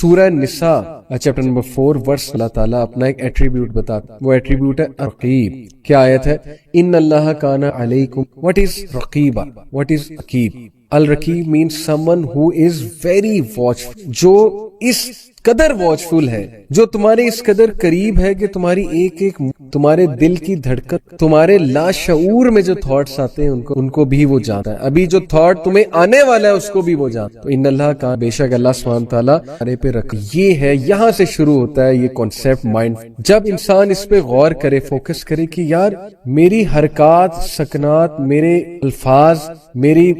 سورہ نساء chapter number 4 ورس اللہ تعالیٰ اپنا ایک ایٹریبیوٹ بتاتا ہے، وہ ایٹریبیوٹ ہے رقیب۔ کیا آیت ہے؟ ان اللہ کان علیکم، what is رقیبہ، what is رقیب؟ الرقیب means someone who is very watchful، جو اس قدر واچفل ہے، جو تمہارے اس قدر قریب ہے کہ تمہاری ایک ایک تمہارے دل کی دھڑکن، تمہارے لاشعور میں جو تھاٹس آتے ہیں ان کو بھی وہ جانتا ہے، ابھی جو تھاٹ تمہیں آنے والا ہے اس کو بھی وہ جانتا ہے۔ تو ان اللہ کا بے شک اللہ سبحانہ تعالیٰ ہمارے پہ رکھ، یہ ہے، یہاں سے شروع ہوتا ہے یہ کانسیپٹ مائنڈ۔ جب انسان اس پہ غور کرے، فوکس کرے کہ یار میری حرکات، سکنات، میرے الفاظ، میری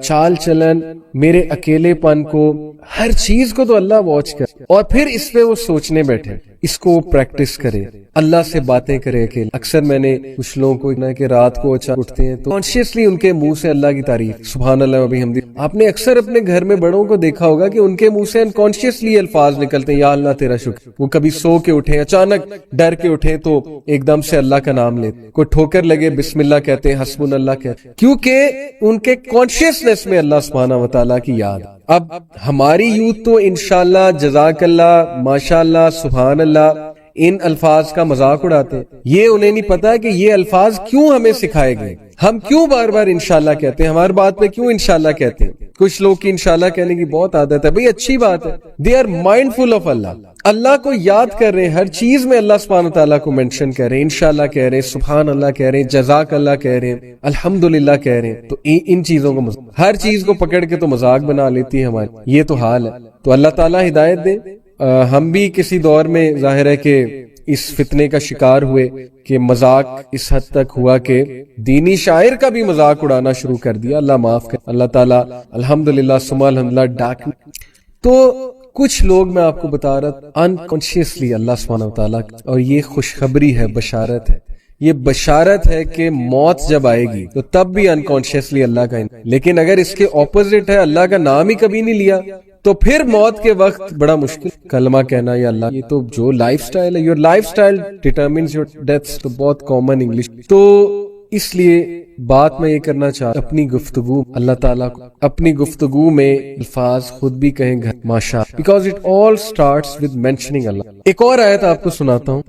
چال چلن، میرے اکیلے پن کو، ہر چیز کو تو اللہ واچ کر، اور پھر اس پہ وہ سوچنے بیٹھے، اس کو پریکٹس کرے، اللہ سے باتیں کرے اکیلے۔ اکثر میں نے کچھ لوگوں کو کہ رات کو اٹھتے ہیں تو کانشیسلی ان کے منہ سے اللہ کی تعریف، سبحان اللہ و بحمدہ۔ آپ نے اکثر اپنے گھر میں بڑوں کو دیکھا ہوگا کہ ان کے منہ سے انکانشیسلی الفاظ نکلتے ہیں، یا اللہ تیرا شکر۔ وہ کبھی سو کے اٹھے، اچانک ڈر کے اٹھے تو ایک دم سے اللہ کا نام لیتے، کوئی ٹھوکر لگے بسم اللہ کہتے ہیں، حسبنا اللہ کہتے ہیں، کیونکہ ان کے کانشیسنس میں اللہ سبحانہ و تعالیٰ کی یاد۔ اب ہماری یوتھ تو انشاءاللہ، جزاک اللہ، ماشاءاللہ، سبحان اللہ، ان الفاظ کا مذاق اڑاتے ہیں۔ یہ انہیں نہیں پتا کہ یہ الفاظ کیوں ہمیں سکھائے گئے، ہم کیوں بار بار انشاءاللہ کہتے ہیں، ہماری بات پہ کیوں انشاءاللہ کہتے ہیں۔ کچھ لوگ کی انشاءاللہ کہنے کی بہت عادت ہے، بھئی اچھی بات ہے، دے آر مائنڈفل آف اللہ، اللہ کو یاد کر رہے ہیں، ہر چیز میں اللہ سبحانہ تعالیٰ کو مینشن کر رہے ہیں، انشاءاللہ کہہ رہے ہیں، سبحان اللہ کہہ رہے ہیں، جزاک اللہ کہہ رہے ہیں، الحمدللہ کہہ رہے ہیں۔ تو ان چیزوں کو ہر چیز کو پکڑ کے تو مذاق بنا لیتی ہے ہماری، یہ تو حال ہے۔ تو اللہ تعالیٰ ہدایت دے۔ ہم بھی کسی دور میں ظاہر ہے کہ اس فتنے کا شکار ہوئے کہ مذاق اس حد تک ہوا کہ دینی شاعر کا بھی مذاق اڑانا شروع کر دیا، اللہ معاف کر، اللہ تعالیٰ الحمدللہ ثم الحمدللہ ڈاک۔ تو کچھ لوگ میں آپ کو بتا رہا انکانشیسلی اللہ سبحانہ وتعالیٰ، اور یہ خوشخبری ہے، بشارت ہے، یہ بشارت ہے کہ موت جب آئے گی تو تب بھی انکانشیسلی اللہ کا، لیکن اگر اس کے اپوزٹ ہے، اللہ کا نام ہی کبھی نہیں لیا، تو پھر موت کے وقت بڑا مشکل کلمہ کہنا یا اللہ، یہ تو جو لائف سٹائل ہے، your life style determines your death, تو بہت کامن انگلش۔ تو اس لیے بات میں یہ کرنا چاہتا، اپنی گفتگو اللہ تعالیٰ کو، اپنی گفتگو میں الفاظ خود بھی کہیں گھر ماشاء، because it all starts with mentioning Allah. ایک اور آیت آپ کو سناتا ہوں،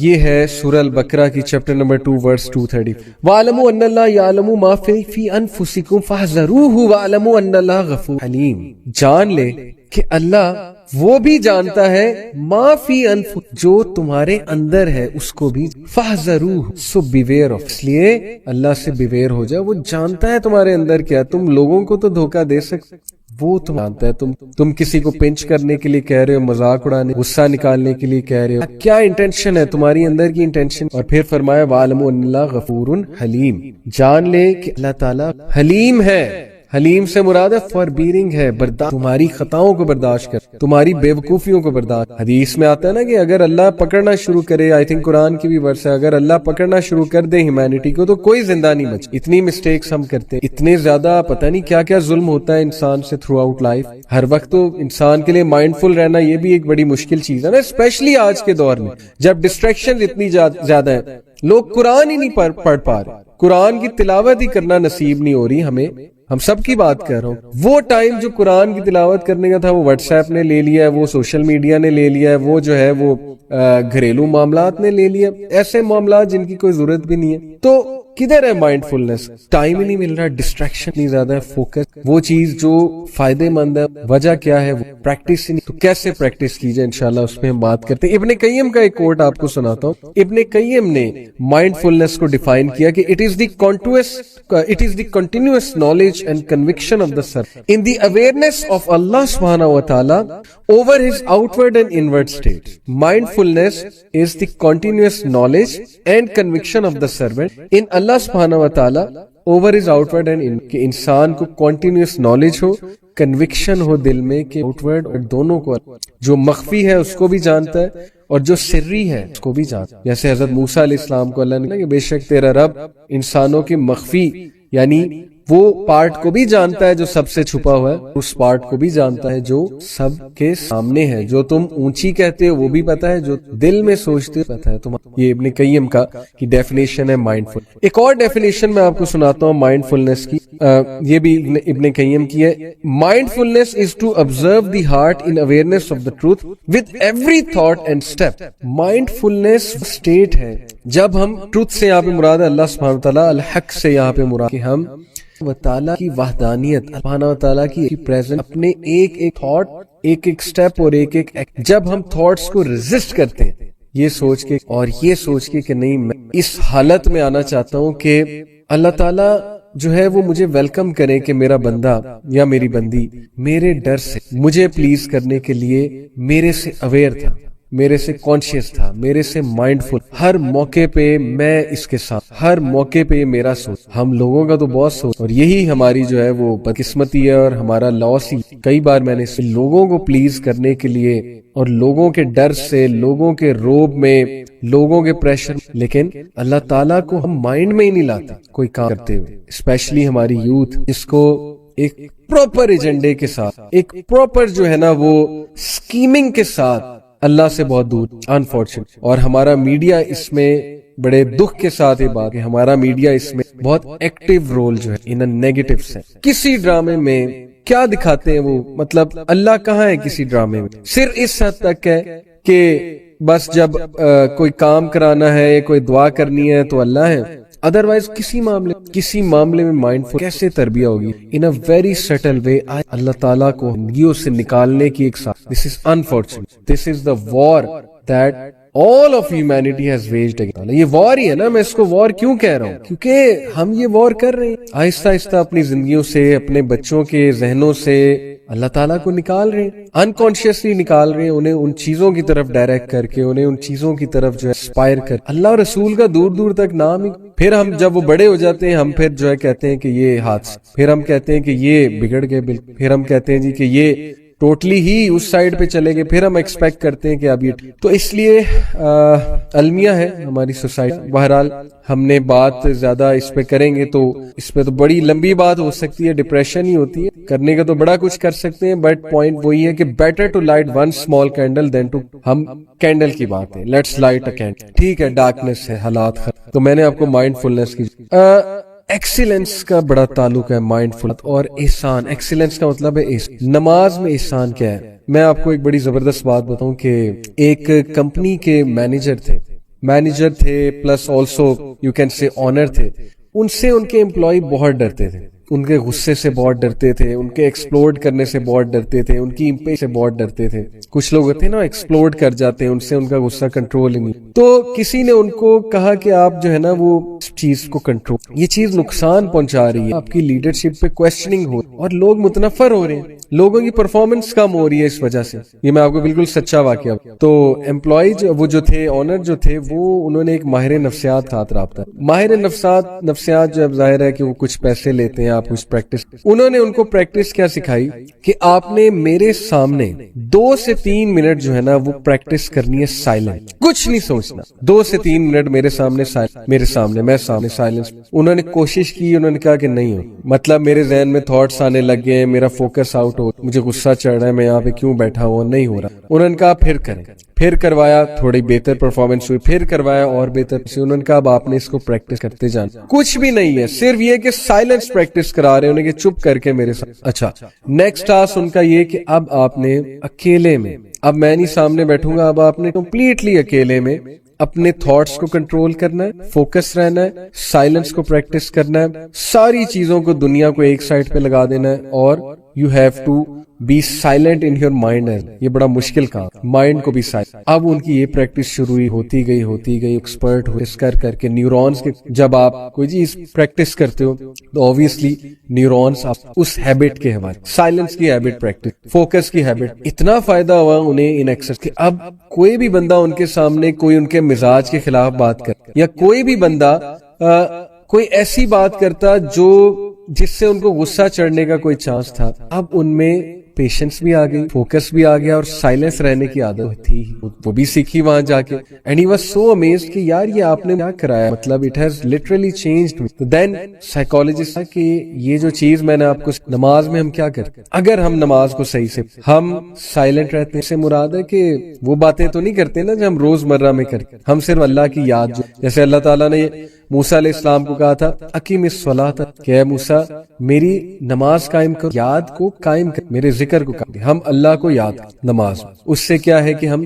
یہ ہے سورہ البقرہ کی چیپٹر نمبر 2 ورس 230۔ وَاعْلَمُوا أَنَّ اللَّهَ يَعْلَمُ مَا فِي أَنفُسِكُمْ فَاحْذَرُوهُ وَاعْلَمُوا أَنَّ اللَّهَ غَفُورٌ حَلِيمٌ۔ جان لے کہ اللہ وہ بھی جانتا ہے ما فی انفسکم، جو تمہارے اندر ہے اس کو بھی، فاحذروہ، سو بیویئر آف، اس لیے اللہ سے بیویئر ہو جائے، وہ جانتا ہے تمہارے اندر کیا، تم لوگوں کو تو دھوکہ دے سکتے، وہ تم جانتا ہے، تم کسی کو پنچ کرنے کے لیے کہہ رہے ہو، مذاق اڑانے، غصہ نکالنے کے لیے کہہ رہے ہو، کیا انٹینشن ہے تمہاری اندر کی انٹینشن؟ اور پھر فرمایا وَاعْلَمُوا أَنَّ اللَّهَ غَفُورٌ حَلِيمٌ، جان لے کہ اللہ تعالیٰ حلیم ہے۔ حلیم سے مراد ہے فاربیرنگ ہے، برداشت، تمہاری خطاؤں کو برداشت کر، تمہاری بے وقوفیوں کو برداشت۔ حدیث میں آتا ہے نا کہ اگر اللہ پکڑنا شروع کرے، آئی تھنک قرآن کی بھی ورس ہے، اگر اللہ پکڑنا شروع کر دے ہیومینٹی کو تو کوئی زندہ نہیں بچے۔ اتنی مسٹیکس ہم کرتے ہیں، اتنے زیادہ پتہ نہیں کیا کیا ظلم ہوتا ہے انسان سے تھرو آؤٹ لائف۔ ہر وقت تو انسان کے لیے مائنڈفل رہنا یہ بھی ایک بڑی مشکل چیز ہے نا، اسپیشلی آج کے دور میں جب ڈسٹریکشن اتنی زیادہ ہیں، لوگ قرآن ہی نہیں پڑھ پا رہے، قرآن کی تلاوت ہی کرنا نصیب نہیں ہو رہی ہمیں، ہم سب کی بات کر رہا ہوں۔ وہ ٹائم جو قرآن کی تلاوت کرنے کا تھا وہ واٹس ایپ نے لے لیا ہے، وہ سوشل میڈیا نے لے لیا ہے، وہ جو ہے وہ گھریلو معاملات نے لے لیا، ایسے معاملات جن کی کوئی ضرورت بھی نہیں ہے۔ تو کدھر ہے مائنڈ فلنس؟ ٹائم ہی نہیں مل رہا، ڈسٹریکشن نہیں زیادہ ہے، فوکس، وہ چیز جو فائدے مند ہے، وجہ کیا ہے؟ وہ پریکٹس ہی نہیں۔ تو کیسے پریکٹس کی جائے انشاءاللہ اس پہ ہم بات کرتے ہیں۔ ابن قیم کا ایک کوٹ آپ کو سناتا ہوں۔ ابن قیم نے مائنڈ فلنس کو ڈیفائن کیا کہ it is the continuous knowledge and conviction of the servant in the awareness of Allah subhanahu wa ta'ala over his outward and inward states. Mindfulness is the continuous knowledge and conviction of the servant in Allah subhanahu wa ta'ala over his outward and inward، کہ انسان کو continuous knowledge ہو، conviction ہو دل میں کہ outward اور دونوں کو، جو مخفی ہے اس کو بھی جانتا ہے اور جو سری ہے اس کو بھی جانتا ہے۔ جیسے حضرت موسیٰ علیہ السلام کو اللہ نے کہا کہ بے شک تیرا رب انسانوں کی مخفی یعنی وہ پارٹ کو بھی جانتا ہے جو سب سے چھپا ہوا ہے، اس پارٹ کو بھی جانتا ہے جو سب کے سامنے ہے. جو تم اونچی کہتے ہو وہ بھی پتا ہے، جو دل میں سوچتے ہو پتا ہے تم. یہ ابن قیم کا کی ڈیفینیشن ہے مائنڈ فل. ایک اور ڈیفینیشن میں آپ کو سناتا ہوں مائنڈ فلنس کی، یہ بھی ابن قیم کی ہے. Mindfulness is to observe the heart in awareness of the truth with every thought and step. Mindfulness state ہے جب ہم ٹروتھ سے یہاں پہ مراد ہے اللہ سبحانہ وتعالی، الحق سے یہاں پہ مراد کہ ہم و تعالیٰ کی وحدانیت، سبحانہ و تعالیٰ کی پریزنٹ اپنے ایک ایک تھاٹ، ایک ایک سٹیپ اور ایک ایک جب ہم تھاٹس کو ریزسٹ کرتے ہیں یہ سوچ کے اور یہ سوچ کے کہ نہیں میں اس حالت میں آنا چاہتا ہوں کہ اللہ تعالیٰ جو ہے وہ مجھے ویلکم کرے کہ میرا بندہ یا میری بندی میرے ڈر سے مجھے پلیز کرنے کے لیے میرے سے اویئر تھا، میرے سے کانشیس تھا، میرے سے مائنڈ فل. ہر موقع پہ میں اس کے ساتھ، ہر موقع پہ میرا سوچ. ہم لوگوں کا تو بہت سوچ، اور یہی ہماری جو ہے وہ بدقسمتی ہے اور ہمارا لاس ہی. کئی بار میں نے لوگوں کو پلیز کرنے کے لیے اور لوگوں کے ڈر سے، لوگوں کے روب میں، لوگوں کے پریشر، لیکن اللہ تعالیٰ کو ہم مائنڈ میں ہی نہیں لاتے کوئی کام کرتے ہوئے. اسپیشلی ہماری یوتھ اس کو ایک پراپر ایجنڈے کے ساتھ، ایک پراپر جو ہے نا وہ اسکیمنگ کے ساتھ اللہ سے بہت دور، انفارچونیٹ. اور ہمارا میڈیا اس میں بڑے دکھ کے ساتھ یہ بات ہے ہمارا میڈیا اس میں بہت ایکٹیو رول جو ہے ان نیگیٹو سے. کسی ڈرامے میں کیا دکھاتے ہیں وہ، مطلب اللہ کہاں ہے کسی ڈرامے میں؟ صرف اس حد تک ہے کہ بس جب کوئی کام کرانا ہے، کوئی دعا کرنی ہے تو اللہ ہے. ادروائز کسی معاملے میں مائنڈ فل کیسے تربیہ ہوگی؟ ان اے ویری سٹل وے. اللہ تعالیٰ کو زندگیوں سے نکالنے کی ایک ساتھ. This is unfortunate, this is the war that all of humanity has waged against. یہ وار ہی ہے نا. میں اس کو وار کیوں کہہ رہا ہوں؟ کیونکہ ہم یہ وار کر رہے ہیں آہستہ آہستہ اپنی زندگیوں سے، اپنے بچوں کے ذہنوں سے اللہ تعالیٰ کو نکال رہے ہیں، انکانشیسلی نکال رہے ہیں، انہیں ان چیزوں کی طرف ڈائریکٹ کر کے، انہیں ان چیزوں کی طرف جو ہے اسپائر کر. اللہ اور رسول کا دور دور تک نام ہی. پھر ہم جب وہ بڑے ہو جاتے ہیں ہم پھر جو ہے کہتے ہیں کہ یہ حادثہ، پھر ہم کہتے ہیں کہ یہ بگڑ گئے بالکل، پھر ہم کہتے ہیں جی کہ یہ ٹوٹلی ہی اس سائڈ پہ چلے گئے، پھر ہم ایکسپیکٹ کرتے ہیں کہ اب یہ. تو اس لیے المیہ ہے ہماری سوسائٹی. بہرحال ہم نے بات زیادہ اس پہ کریں گے تو اس پہ تو بڑی لمبی بات ہو سکتی ہے، ڈپریشن ہی ہوتی ہے. کرنے کا تو بڑا کچھ کر سکتے ہیں، بٹ پوائنٹ وہی ہے کہ better to light one small candle than two. ہم کینڈل کی بات ہے، لیٹس لائٹ اے کینڈل. ٹھیک ہے، ڈارکنیس ہے، حالات خراب. تو میں نے آپ کو مائنڈ فلنس کی ایکسیلنس کا بڑا تعلق ہے مائنڈ فل اور احسان. ایکسیلنس کا مطلب ہے نماز میں احسان کیا ہے. میں آپ کو ایک بڑی زبردست بات بتاؤں کہ ایک کمپنی کے مینیجر تھے plus also you can say owner تھے. ان سے ان کے امپلائی بہت ڈرتے تھے، ان کے غصے سے بہت ڈرتے تھے، ان کے ایکسپلوڈ کرنے سے بہت ڈرتے تھے، ان کی امپیش سے بہت ڈرتے تھے. کچھ لوگ ہوتے ہیں نا ایکسپلوڈ کر جاتے ہیں، ان سے ان کا غصہ کنٹرول ہی نہیں. تو کسی نے ان کو کہا کہ آپ جو ہے نا وہ چیز کو کنٹرول، یہ چیز نقصان پہنچا رہی ہے، آپ کی لیڈرشپ پہ کوسچننگ ہو اور لوگ متنفر ہو رہے ہیں، لوگوں کی پرفارمنس کم ہو رہی ہے اس وجہ سے. یہ میں آپ کو بالکل سچا واقعہ. تو امپلائی وہ جو تھے، آنر جو تھے، وہ انہوں نے ایک ماہر نفسیات ساتھ رابطہ. ماہر نفسیات جب ظاہر ہے کہ وہ کچھ پیسے لیتے ہیں، آپ کچھ پریکٹس. انہوں نے ان کو پریکٹس کیا سکھائی کہ آپ نے میرے سامنے 2 سے 3 منٹ جو ہے نا وہ پریکٹس کرنی ہے سائلنٹ، کچھ نہیں سوچنا. 2 سے 3 منٹ میرے سامنے میں سامنے سائلنس. انہوں نے کوشش کی، انہوں نے کہا کہ نہیں ہو، مطلب میرے ذہن میں تھاٹس آنے لگ گئے، میرا فوکس آؤٹ ہو، مجھے غصہ چڑھ رہا ہے، میں یہاں پہ کیوں بیٹھا ہوں، نہیں ہو رہا. انہوں نے کہا پھر کریں. پھر کروایا، تھوڑی بہتر پرفارمنس ہوئی، پھر کروایا اور بہتر سے. انہوں نے کہا اب آپ نے اس کو پریکٹس کرتے جانا. کچھ بھی نہیں ہے، صرف یہ کہ سائلنس پریکٹس کرا رہے ہیں انہیں کہ چپ کر کے میرے ساتھ. اچھا، نیکسٹ ٹاسک ان کا یہ کہ اب آپ نے اکیلے میں، اب میں نہیں سامنے بیٹھوں گا، اب آپ نے کمپلیٹلی اکیلے میں اپنے تھاٹس کو کنٹرول کرنا ہے، فوکس رہنا ہے، سائلنس کو پریکٹس کرنا ہے، ساری چیزوں کو، دنیا کو ایک سائڈ پہ لگا دینا ہے اور you have to be silent in your mind. یہ بڑا مشکل کام، مائنڈ کو بھی سائلنٹ. اب ان کی یہ پریکٹس شروع ہوتی گئی ایکسپرٹ کر کے نیورونز کے. جب آپ کوئی چیز پریکٹس کرتے ہو تو اوبویسلی نیورونز آپ اس ہیبٹ کے حوالے، سائلنس کی ہیبٹ، پریکٹس، فوکس کی ہیبٹ، اتنا فائدہ ہوا انہیں ان ایکسرسائز کہ اب کوئی بھی بندہ ان کے سامنے کوئی ان کے مزاج کے خلاف بات کرتا یا کوئی بھی بندہ کوئی ایسی بات کرتا جس سے ان کو غصہ چڑھنے کا کوئی چانس تھا، اب ان میں پیشنس بھی آ گئی, فوکس بھی آ گیا, اور سائلنس رہنے کی عادت تھی وہ بھی سیکھی وہاں جا کے. And he was so amazed کہ یار یہ آپ نے کیا کرایا, مطلب it has literally changed. Then psychologist کہ یہ جو چیز میں نے آپ کو, نماز میں ہم کیا کرتے, اگر ہم نماز کو صحیح سے, ہم سائلنٹ رہتے ہیں, اس سے مراد ہے کہ وہ باتیں تو نہیں کرتے نا جو ہم روزمرہ میں کرتے, ہم صرف اللہ کی یاد, جو جیسے اللہ تعالیٰ نے موسیٰ علیہ السلام کو کہا تھا اقیم الصلاۃ, کہ اے موسیٰ میری نماز قائم کرو, یاد کو قائم کر, میرے ذکر کو قائم, ہم اللہ کو یاد نماز. اس سے کیا ہے کہ ہم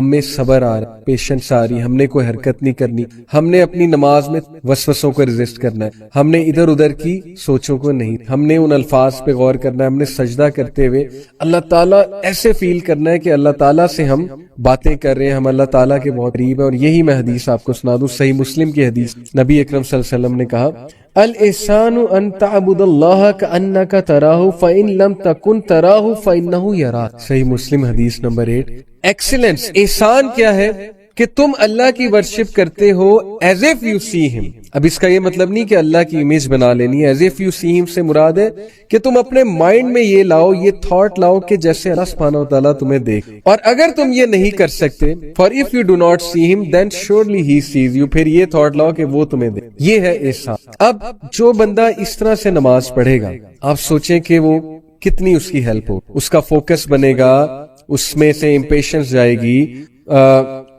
میں صبر آ رہا, پیشنس آ رہی, ہم نے کوئی حرکت نہیں کرنی, ہم نے اپنی نماز میں وسوسوں کو ریزسٹ کرنا ہے, ہم نے ادھر ادھر کی سوچوں کو نہیں, ہم نے ان الفاظ پہ غور کرنا ہے, ہم نے سجدہ کرتے ہوئے اللہ تعالیٰ ایسے فیل کرنا ہے کہ اللہ تعالیٰ سے ہم باتیں کر رہے ہیں, ہم اللہ تعالیٰ کے بہت قریب ہیں. اور یہی میں حدیث آپ کو سنا دوں, صحیح مسلم کی حدیث, نبی اکرم صلی اللہ علیہ وسلم نے کہا الاحسان ان تعبد اللہ کأنک تراہ فإن لم تکن تراہ فإنہ یراک. صحیح مسلم حدیث نمبر 8. ایکسیلنس, احسان کیا ہے کہ تم اللہ کی ورشپ کرتے ہو ایز اف یو سی ہم. اب اس کا یہ مطلب نہیں کہ اللہ کی امیج بنا لینی ہے, ایز اف یو سی ہم سے مراد ہے کہ تم اپنے مائنڈ میں یہ لاؤ, یہ تھاٹ لاؤ کہ جیسے اللہ سبحانہ و تعالیٰ تمہیں دیکھ, اور اگر تم یہ نہیں کر سکتے, for if you do not see him then surely he sees you, پھر یہ تھاٹ لاؤ کہ وہ تمہیں دیکھ. یہ ہے احسان. اب جو بندہ اس طرح سے نماز پڑھے گا, آپ سوچیں کہ وہ کتنی اس کی ہیلپ ہو, اس کا فوکس بنے گا, اس میں سے امپیشنس جائے گی,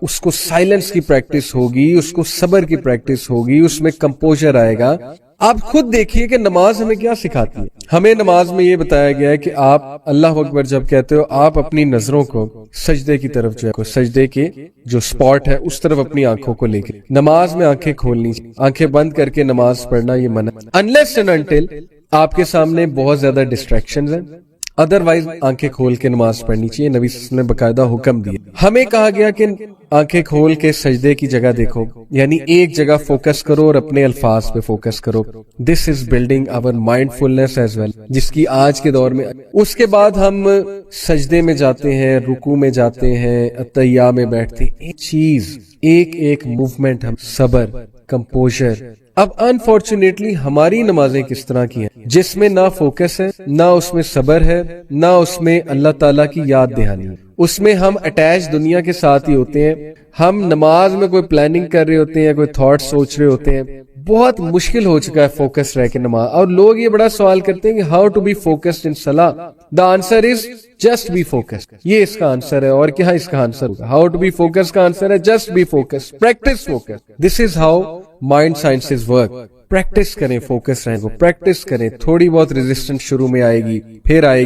اس کو سائلنس کی پریکٹس ہوگی, اس کو صبر کی پریکٹس ہوگی, اس میں کمپوزر آئے گا. آپ خود دیکھیے کہ نماز ہمیں کیا سکھاتی ہے. ہمیں نماز میں یہ بتایا گیا ہے کہ آپ اللہ اکبر جب کہتے ہو, آپ اپنی نظروں کو سجدے کی طرف جو ہے, سجدے کے جو سپاٹ ہے اس طرف اپنی آنکھوں کو لے کے, نماز میں آنکھیں کھولنی, آنکھیں بند کر کے نماز پڑھنا یہ منع, unless and until آپ کے سامنے بہت زیادہ ڈسٹریکشنز ہیں, ادروائز آنکھیں کھول کے نماز پڑھنی چاہیے. نبی صلی اللہ علیہ وسلم نے باقاعدہ حکم دیا. ہمیں کہا گیا کہ آنکھیں کھول کے سجدے کی جگہ دیکھو, یعنی ایک جگہ فوکس کرو اور اپنے الفاظ پہ فوکس کرو. This is building our mindfulness as well, جس کی آج کے دور میں. اس کے بعد ہم سجدے میں جاتے ہیں, رکوع میں جاتے ہیں, اتحیہ میں بیٹھتے ہیں, ایک چیز, ایک موومنٹ, ہم صبر, کمپوزر. اب انفارچونیٹلی ہماری نمازیں کس طرح کی ہیں, جس میں نہ فوکس ہے, نہ اس میں صبر ہے, نہ اس میں اللہ تعالیٰ کی یاد دہانی ہے. اس میں ہم اٹیچ دنیا کے ساتھ ہی ہوتے ہیں. ہم نماز میں کوئی پلاننگ کر رہے ہوتے ہیں, کوئی تھاٹ سوچ رہے ہوتے ہیں. بہت مشکل ہو چکا ہے فوکس رہ کے نماز. اور لوگ یہ بڑا سوال کرتے ہیں کہ how to be focused in صلاح. The answer is just be focus. یہ اس کا آنسر ہے, اور کیا اس کا آنسر ہوگا. ہاؤ ٹو بی فوکس کا آنسر ہے just be focus, practice focus. This is how mind sciences work. Practice کریں, فوکس رہیں گے, پریکٹس کریں. تھوڑی بہت ریزسٹنس شروع میں آئے گی, پھر آئے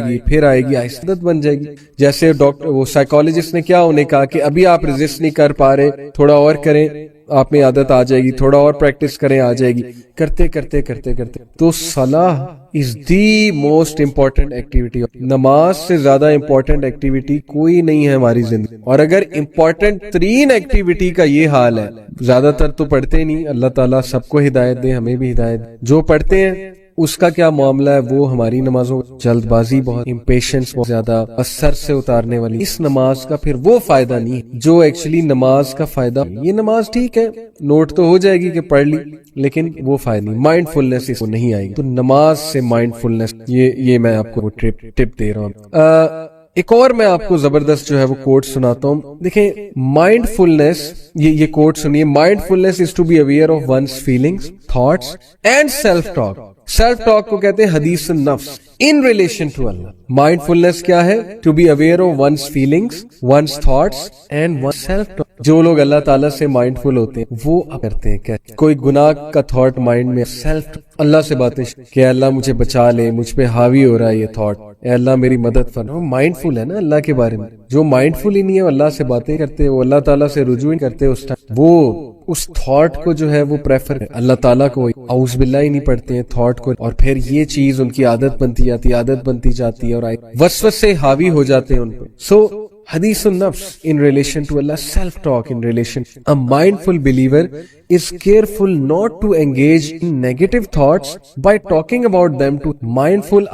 گی, عادت بن جائے گی. جیسے ڈاکٹر, وہ سائیکالوجسٹ نے کیا انہیں کہا کہ ابھی آپ ریزسٹ نہیں کر پا رہے, تھوڑا اور کریں, آپ میں عادت آ جائے گی, تھوڑا اور پریکٹس کریں, آ جائے گی. کرتے کرتے کرتے کرتے تو صلاح از دی موسٹ امپورٹنٹ ایکٹیویٹی. نماز سے زیادہ امپورٹنٹ ایکٹیویٹی کوئی نہیں ہے ہماری زندگی. اور اگر امپورٹنٹ ترین ایکٹیویٹی کا یہ حال ہے, زیادہ تر تو پڑھتے نہیں, اللہ تعالیٰ سب کو ہدایت دے, ہمیں بھی ہدایت. جو پڑھتے ہیں اس کا کیا معاملہ ہے, وہ ہماری نمازوں جلد بازی بہت, امپیشنس بہت زیادہ, سر سے اتارنے والی. اس نماز کا پھر وہ فائدہ نہیں جو ایکچولی نماز کا فائدہ. یہ نماز ٹھیک ہے, نوٹ تو ہو جائے گی کہ پڑھ لی, لیکن وہ فائدہ نہیں, مائنڈ فلنس اس کو نہیں آئے گی. تو نماز سے مائنڈ فلنس, یہ میں آپ کو ٹپ دے رہا ہوں. ایک اور میں آپ کو زبردست جو ہے وہ کوٹ سناتا ہوں. دیکھیں, مائنڈ فلنس, یہ کوٹ سنیے. Mindfulness is to be aware of one's feelings, thoughts and self talk. Self talk کو کہتے ہیں حدیث النفس in relation to Allah. Mindfulness کیا ہے؟ To be aware of one's feelings, one's thoughts and one self talk. جو لوگ اللہ تعالیٰ سے مائنڈ فل ہوتے ہیں وہ کرتے ہیں کہ کوئی گناہ کا تھاٹ مائنڈ میں, سیلف اللہ سے باتیں کہ اللہ مجھے بچا لے, مجھ پہ حاوی ہو رہا ہے یہ تھاٹ, اے اللہ میری مدد فرما. وہ مائنڈ فل ہے نا اللہ کے بارے میں. جو مائنڈ فل ہی نہیں ہے, وہ اللہ سے باتیں کرتے, وہ اللہ تعالیٰ سے رجوع کرتے, اس ٹائم وہ اس تھاٹ کو جو ہے وہ پریفر اللہ تعالیٰ کو, اعوذ باللہ ہی نہیں پڑھتے ہیں تھاٹ کو. اور پھر یہ چیز ان کی عادت بنتی جاتی ہے, عادت بنتی جاتی ہے, اور وسوسے سے حاوی ہو جاتے ہیں ان پہ. سو Hadith al-Nafs in relation to Allah, self-talk in relation. A mindful believer is careful not to engage in negative thoughts by talking about them to. Mindful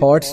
thoughts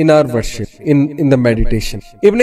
in our worship, in the meditation. Ibn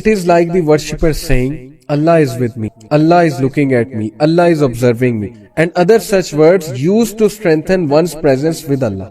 it is like the worshipper saying, Allah is with me, Allah is looking at me, Allah is observing me, and other such words used to strengthen one's presence with Allah.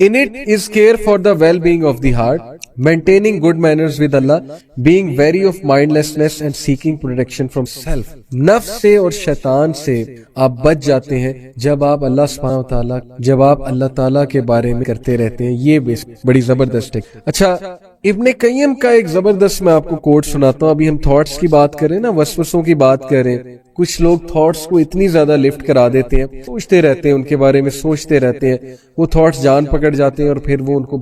in it is care for the well-being of the heart, maintaining good manners with Allah, being wary of mindlessness and seeking protection from self. نفس سے اور شیطان سے آپ بچ جاتے ہیں جب آپ اللہ تعالیٰ کے بارے میں کرتے رہتے ہیں. یہ بڑی زبردست ہے. اچھا ابن قیم کا ایک زبردست میں آپ کو کوٹ سناتا ہوں. ابھی ہم تھاٹس کی بات کریں نا, وسوسوں کی بات کریں. کچھ لوگ تھاٹس کو اتنی زیادہ لفٹ کرا دیتے ہیں, سوچتے رہتے ہیں ان کے بارے میں, سوچتے رہتے ہیں, وہ تھاٹس جان پکڑ جاتے ہیں اور پھر وہ ان کو.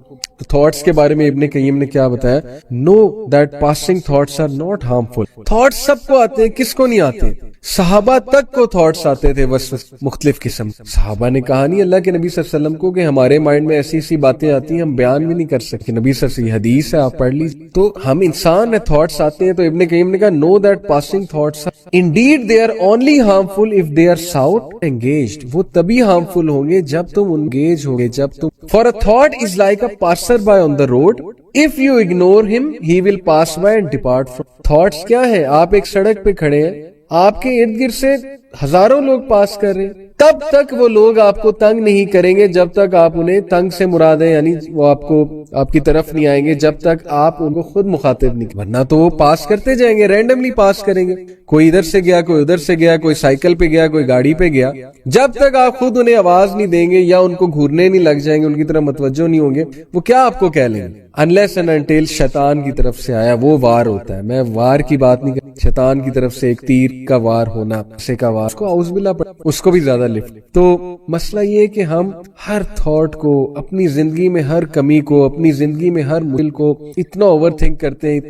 تھاٹس کے بارے میں ابن قیم نے کیا بتایا, know that passing thoughts are not harmful. Thoughts سب کو آتے ہیں, کس کو نہیں آتے؟ صحابہ تک کو تھاٹس آتے تھے مختلف قسم. صحابہ نے کہا نہیں اللہ کے نبی صلی اللہ علیہ وسلم کو کہ ہمارے مائنڈ میں ایسی ایسی باتیں آتی ہیں ہم بیان بھی نہیں کر سکتے. نبی صلی اللہ علیہ وسلم حدیث ہے, آپ پڑھ لیجیے. تو ہم انسان ہیں, تھاٹس آتے ہیں. تو ابن قیم نے کہا know that passing thoughts indeed they are only harmful if they are sought engaged. وہ تبھی ہارمفل ہوں گے جب تم انگیج ہوگے, جب تم. For a thought is like a پاسر by on the road, if you ignore him he will pass by and depart from. Thoughts کیا ہے؟ آپ ایک سڑک پہ کھڑے ہیں, آپ کے ارد گرد سے ہزاروں لوگ پاس کر رہے ہیں, تب تک وہ لوگ آپ کو تنگ نہیں کریں گے جب تک آپ انہیں تنگ سے مراد ہے, یعنی وہ آپ کی طرف نہیں آئیں گے جب تک آپ ان کو خود مخاطب نہیں, ورنہ تو وہ پاس کرتے جائیں گے, رینڈملی پاس کریں گے. کوئی ادھر سے گیا, کوئی ادھر سے گیا, کوئی سائیکل پہ گیا, کوئی گاڑی پہ گیا. جب تک آپ خود انہیں آواز نہیں دیں گے یا ان کو گھورنے نہیں لگ جائیں گے, ان کی طرف متوجہ نہیں ہوں گے, وہ کیا آپ کو کہہ لیں گے؟ unless and until شیطان کی طرف سے آیا, وہ وار ہوتا ہے. میں وار کی بات نہیں کرتا, شیطان کی طرف سے ایک تیر کا وار ہونا, سے کا وار, اس کو اعوذ باللہ پڑھا, اس کو بھی زیادہ لفٹ. تو مسئلہ یہ ہے کہ ہم ہر تھاٹ کو, اپنی زندگی میں ہر کمی کو, اپنی زندگی میں ہر مشکل کو اتنا اوور تھنک کرتے ہیں,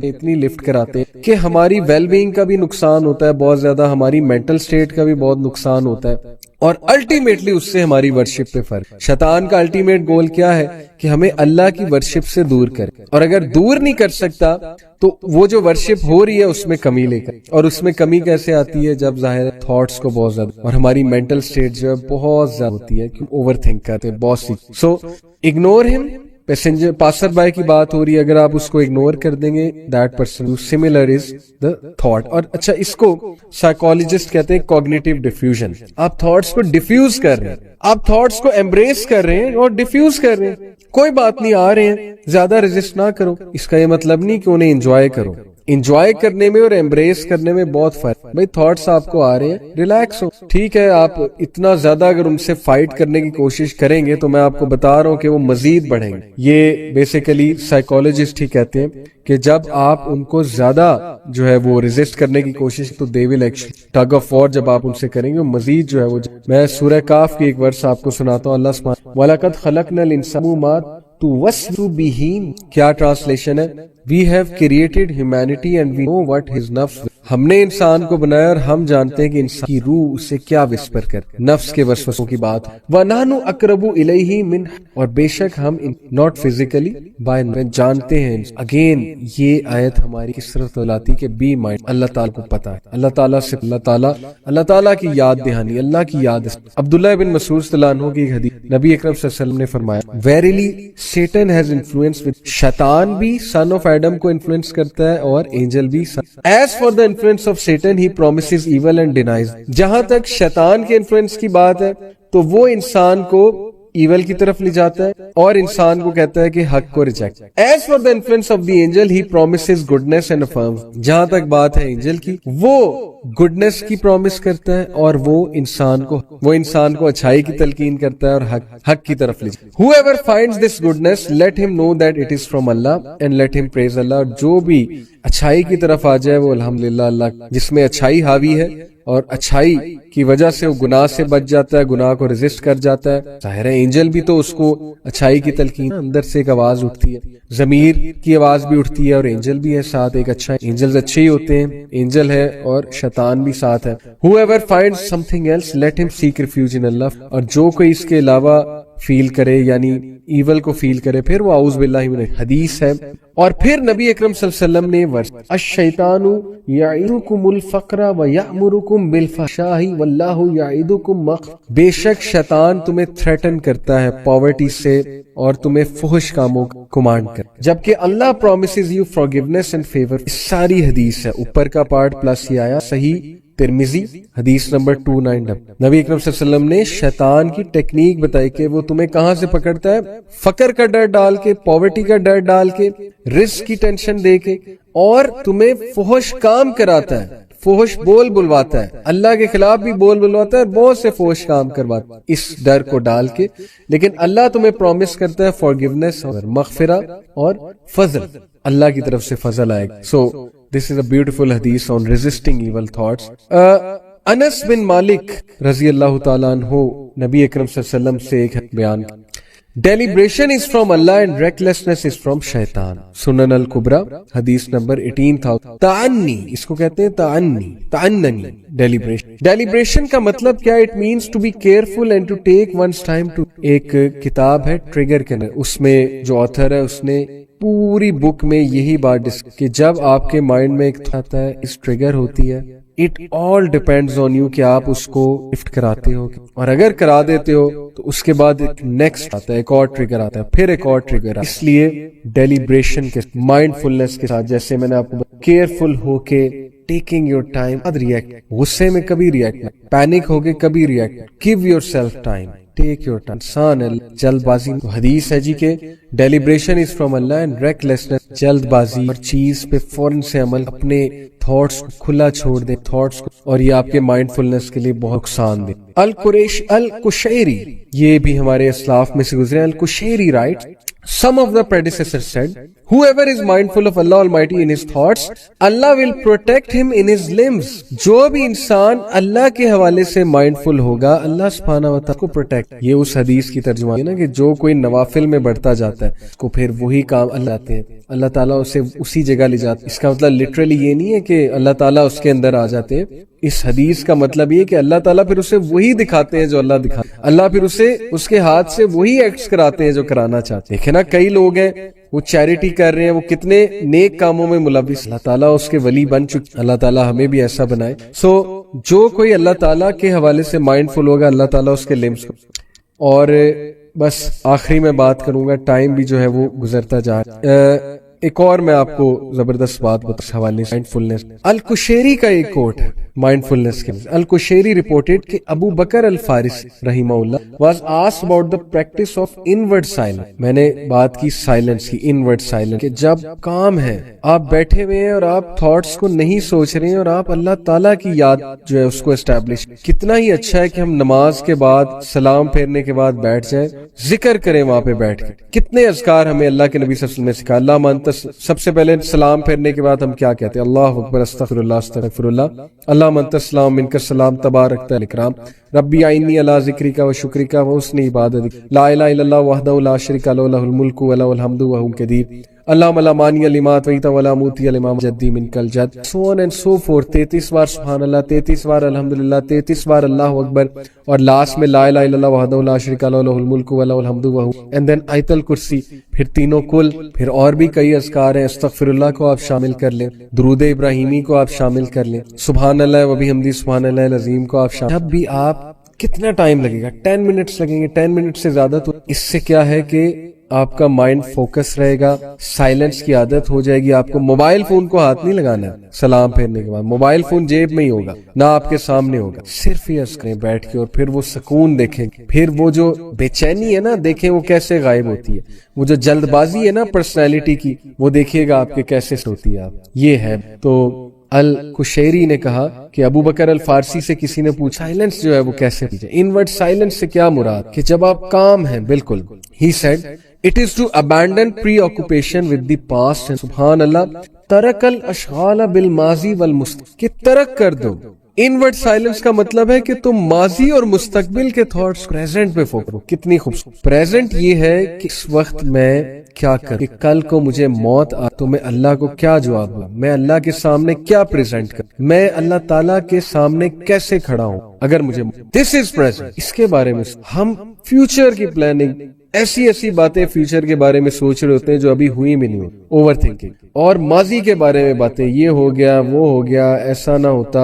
اتنی لفٹ کراتے ہیں کہ ہماری ویل بینگ کا بھی نقصان ہوتا ہے بہت زیادہ, ہماری مینٹل سٹیٹ کا بھی بہت نقصان ہوتا ہے, اور الٹیمیٹلی اس سے ہماری ورشپ پہ فرق. شیطان کا الٹیمیٹ گول کیا ہے کہ ہمیں اللہ کی ورشپ سے دور کرے, اور اگر دور نہیں کر سکتا تو وہ جو ورشپ ہو رہی ہے اس میں کمی لے کر. اور اس میں کمی کیسے آتی ہے؟ جب ظاہر تھاٹس کو بہت زیادہ, اور ہماری مینٹل سٹیٹ جو ہے بہت زیادہ ہوتی ہے کہ اوور تھنک کرتے ہیں بہت سی. سو اگنور ہم. پیسنجر پاسر بائی کی بات ہو رہی ہے, اگر آپ اس کو اگنور کر دیں گے, that person similar is the thought. اور اچھا اس کو سائیکالوجسٹ کہتے ہیں کوگنیٹو ڈیفیوژن. آپ تھاٹس کو ڈیفیوز کر رہے ہیں, آپ تھاٹس کو ایمبریس کر رہے ہیں اور ڈیفیوز کر رہے ہیں. کوئی بات نہیں, آ رہے ہیں, زیادہ ریزسٹ نہ کرو. اس کا یہ مطلب نہیں کہ انہیں انجوائے کرو. انجوائے کرنے میں اور ایمبریس کرنے میں بہت فرق. بھائی تھاٹس آپ کو آ رہے ہیں, ریلیکس ہو, ٹھیک ہے. آپ اتنا زیادہ اگر ان سے فائٹ کرنے کی کوشش کریں گے تو میں آپ کو بتا رہا ہوں کہ وہ مزید بڑھیں گے. یہ بیسیکلی سائیکالوجسٹ ہی کہتے ہیں کہ جب آپ ان کو زیادہ جو ہے وہ ریزسٹ کرنے کی کوشش, تو they will actually tug of war جب آپ ان سے کریں گے, وہ مزید جو ہے وہ. میں سورہ کاف کی ایک ورس آپ کو سناتا ہوں. اللہ سبحانہ وَلَقَدْ خَلَقْنَا الْإِنسَانَ مَا تُوَسْوِسُ بِهِ. کیا ٹرانسلیشن ہے؟ We have created humanity and we know what his nafs. ہم نے انسان کو بنایا اور ہم جانتے ہیں کہ انسان کی روح اسے کیا وسپر کر, نفس کے وسوسوں کی بات. وَنَحْنُ أَقْرَبُ إِلَيْهِ مِنْ, اور بے شک ہم not physically by جانتے ہیں. اگین یہ آیت ہماری کثرت لاتی کہ بی مائنڈ, اللہ تعالیٰ کو پتا ہے, اللہ تعالیٰ سے اللہ تعالیٰ کی یاد دہانی, اللہ کی یاد. عبداللہ بن مسعود رضی اللہ عنہ کی ایک حدیث, نبی اکرم صلی اللہ علیہ وسلم نے فرمایا, verily Satan has influence with, شیطان بھی son of ایڈم کو انفلوئنس کرتا ہے اور اینجل بھی. As for the influence of Satan, he promises evil and denies. جہاں تک شیطان کے انفلوئنس کی بات ہے تو وہ انسان کو ایول کی طرف لے جاتا ہے اور انسان کو کہتا ہے کہ حق کو reject. As for the influence of the angel, he promises goodness and affirms. جہاں تک بات ہے اینجل کی, وہ گڈنس کی پرومس کرتا ہے اور وہ انسان کو اچھائی کی تلقین کرتا ہے اور حق کی طرف لے جاتا ہے. Whoever finds this goodness, let him know that it is from Allah and let him praise Allah. جو بھی اچھائی کی طرف آ جائے وہ الحمدللہ اللہ, جس میں اچھائی حاوی ہے اور اچھائی کی وجہ سے وہ گناہ سے بچ جاتا ہے, گناہ کو ریزسٹ کر جاتا ہے. ظاہر ہے اینجل بھی تو اس کو اچھائی کی تلقین, اندر سے ایک آواز اٹھتی ہے, ضمیر کی آواز بھی اٹھتی ہے, اور اینجل بھی ہے ساتھ. ایک اچھا, اینجلز اچھے ہی ہوتے ہیں, اینجل ہے اور شیطان بھی ساتھ ہے. Whoever finds something else, let him seek refuge in Allah. اور جو کوئی اس کے علاوہ فیل کرے, یعنی ایول کو فیل کرے, پھر وہ اعوذ باللہ من. حدیث ہے. اور پھر نبی اکرم صلی اللہ علیہ وسلم نے ورس, الشیطان یعدکم الفقر ویأمرکم بالفحشاء واللہ یعدکم مغفرۃ. بے شک شیطان تمہیں تھریٹن کرتا ہے پاورٹی سے اور تمہیں فحش کاموں کا کمانڈ کر, جبکہ Allah promises you forgiveness and favour. ساری حدیث ہے, اوپر کا پارٹ پلس یہ آیا صحیح ترمذی حدیث نمبر 290. نبی اکرم صلی اللہ علیہ وسلم نے شیطان کی ٹیکنیک بتائی کہ وہ تمہیں کہاں سے پکڑتا ہے، فقر کا ڈر ڈال کے، پاورٹی کا ڈر ڈال کے، رزق کی ٹینشن دے کے، اور تمہیں فحش کام کراتا ہے، فحش بول بلواتا ہے، اللہ کے خلاف بھی بول بلواتا ہے، بہت سے فحش کام کرواتا ہے اس ڈر کو ڈال کے. لیکن اللہ تمہیں پرومس کرتا ہے فارگیونیس اور مغفرہ اور فضل، اللہ کی طرف سے فضل آئے گا. سو this is a beautiful hadith on resisting evil thoughts. انس بن مالک رضی اللہ تعالیٰ عنہ نبی اکرم صلی اللہ علیہ وسلم سے ایک بیان، Deliberation is from Allah and recklessness is from shaitan. سنن الکبریٰ حدیث نمبر 18,000. تعنی، اس کو کہتے ہیں تعننی ڈیلیبریشن کا مطلب کیا؟ It means to be careful and to take one's time to. ایک کتاب ہے ٹریگر کے، اس میں جو آتھر ہے اس نے پوری بک میں یہی بات کہ جب آپ کے مائنڈ میں ایک آتا ہے، اس ٹریگر ہوتی ہے، it all depends on you کہ آپ اس کو لفٹ کراتے ہو، اور اگر کرا دیتے ہو تو اس کے بعد ایک نیکسٹ آتا ہے، ایک اور ٹریگر آتا ہے، پھر ایک اور ٹریگر آتا ہے. اس لیے ڈیلیبریشن کے مائنڈ فلنس کے ساتھ، جیسے میں نے آپ کو کیئرفل ہو کے ٹیکنگ یور ٹائم، ریئیکٹ غصے میں کبھی ریئیکٹ نہ، پینک ہو کے کبھی react, give yourself time, take your time. انسان جلد بازی، حدیث ہے جی کہ deliberation is from Allah and recklessness, جلد بازی اور چیز پہ فوراً سے عمل، اپنے تھاٹس کو کھلا چھوڑ دیں تھاٹس کو، اور یہ آپ کے مائنڈ فلنس کے لیے بہت نقصان دے. القشیری، یہ بھی ہمارے اسلاف میں سے گزرے. القشیری right, some of the predecessors said, whoever is mindful of Allah Almighty in his thoughts, Allah will protect him in his limbs. جو بھی انسان اللہ کے حوالے سے مائنڈفل ہوگا، اللہ سبحانہ و تعالیٰ کو پروٹیکٹ. یہ اس حدیث کی ترجمہ ہے نا کہ جو کوئی نوافل میں بڑھتا جاتا ہے اس کو پھر وہی کام اللہ آتے ہیں، اللہ تعالیٰ اسے اسی جگہ لے جاتے. اس کا مطلب لٹرلی یہ نہیں ہے کہ اللہ تعالیٰ اس کے اندر آ جاتے ہیں. اس حدیث کا مطلب یہ کہ اللہ تعالیٰ پھر اسے وہی دکھاتے ہیں جو اللہ دکھاتے ہیں، اللہ پھر اسے اس کے ہاتھ سے وہی ایکٹس کراتے ہیں جو کرانا چاہتے ہیں. دیکھیں نا، کئی لوگ ہیں وہ چیریٹی کر رہے ہیں، وہ کتنے نیک کاموں میں ملوث، اللہ تعالیٰ اس کے ولی بن چکے. اللہ تعالیٰ ہمیں بھی ایسا بنائے. سو جو کوئی اللہ تعالیٰ کے حوالے سے مائنڈفل ہوگا، اللہ تعالیٰ اس کے لمبس کو. اور بس آخری میں بات کروں گا، ٹائم بھی جو ہے وہ گزرتا جا رہا ہے. ایک اور میں آپ کو زبردست بات بتا اس حوالے سے، مائنڈفلنس. القشیری کا ایک کوٹ ہے مائنڈفلنس کے. القشیری reported کہ ابو بکر الفارسی رحمہ اللہ was asked about the practice of inward silence. میں نے بات کی سائلنس کی، inward silence، کہ جب کام ہے، آپ بیٹھے ہوئے ہیں اور آپ تھاٹس کو نہیں سوچ رہے ہیں اور آپ اللہ تعالیٰ کی یاد جو ہے اس کو اسٹیبلش. کتنا ہی اچھا ہے کہ ہم نماز کے بعد، سلام پھیرنے کے بعد بیٹھ جائیں، ذکر کریں وہاں پہ بیٹھ کے. کتنے اذکار ہمیں اللہ کے نبی صلی اللہ علیہ وسلم نے سکھا. اللہ مانتا، سب سے پہلے سلام پھیرنے کے بعد ہم کیا کہتے ہیں؟ اللہ اکبر، استغفر اللہ استغفر اللہ، اللہم انت السلام منک السلام تبارکت الاکرام، ربی اعنی علی ذکرک و شکرک و حسن عبادتک، لا الہ الا اللہ وحدہ لا شریک لہ لہ الملک و لہ الحمد وہو القدیر، اللہم لا مانع لما اعطیت ولا معطی لما جدی منک الجد، so on and so forth. 33 بار سبحان اللہ، 33 بار الحمدللہ، 33 بار اللہ اکبر، اور لاسٹ میں لا الہ الا اللہ وحدہ لا شریک لہ لہ الملک و لہ الحمد وہو، اینڈ دین آیت الکرسی، پھر تینوں کل، پھر اور بھی کئی اذکار ہیں. استغفر اللہ کو آپ شامل کر لیں، درود ابراہیمی کو آپ شامل کر لیں، سبحان اللہ و بحمدہ سبحان اللہ العظیم کو آپ شامل. جب بھی آپ، کتنا ٹائم لگے گا؟ 10 منٹس لگیں گے، 10 منٹ سے زیادہ. تو اس سے کیا ہے کہ آپ کا مائنڈ فوکس رہے گا، سائلنس کی عادت ہو جائے گی. آپ کو موبائل فون کو ہاتھ نہیں لگانا ہے سلام پھیرنے کے بعد. موبائل فون جیب میں ہی ہوگا، نہ آپ کے سامنے ہوگا. صرف یہ کریں بیٹھ کے، اور پھر وہ سکون دیکھیں. پھر وہ جو بے چینی ہے نا، دیکھیں وہ کیسے غائب ہوتی ہے. وہ جو جلد بازی ہے نا پرسنالٹی کی، وہ دیکھیے گا آپ کے کیسے ہوتی ہے. آپ یہ ہے. تو القشیری نے کہا کہ ابو بکر الفارسی سے کسی نے پوچھا سائلنس جو ہے وہ کیسے کی جائے، انورڈ سائلنس سے کیا مراد؟ کہ جب آپ کام ہیں بالکل. He said it is to abandon preoccupation with the past. سبحان اللہ، ترک الاشغال بالماضی والمستقبل، کہ ترک کر دو. انورڈ سائلنس کا مطلب ہے کہ تم ماضی اور مستقبل کے تھاٹس پریزنٹ پہ فوکس کرو. کتنی خوبصورت. پریزنٹ یہ ہے کہ اس وقت میں کیا کروں، کہ کل کو مجھے موت آ تو میں اللہ کو کیا جواب دوں، میں اللہ کے سامنے کیا پریزنٹ کروں، میں اللہ تعالیٰ کے سامنے کیسے کھڑا ہوں اگر مجھے. دس از پریزنٹ. اس کے بارے میں ہم فیوچر کی پلاننگ، ایسی باتیں فیوچر کے بارے میں سوچ رہے ہوتے ہیں جو ابھی ہوئی بھی نہیں ہوتی، اوور تھنکنگ. اور ماضی کے بارے میں باتیں، یہ ہو گیا، وہ ہو گیا، ایسا نہ ہوتا،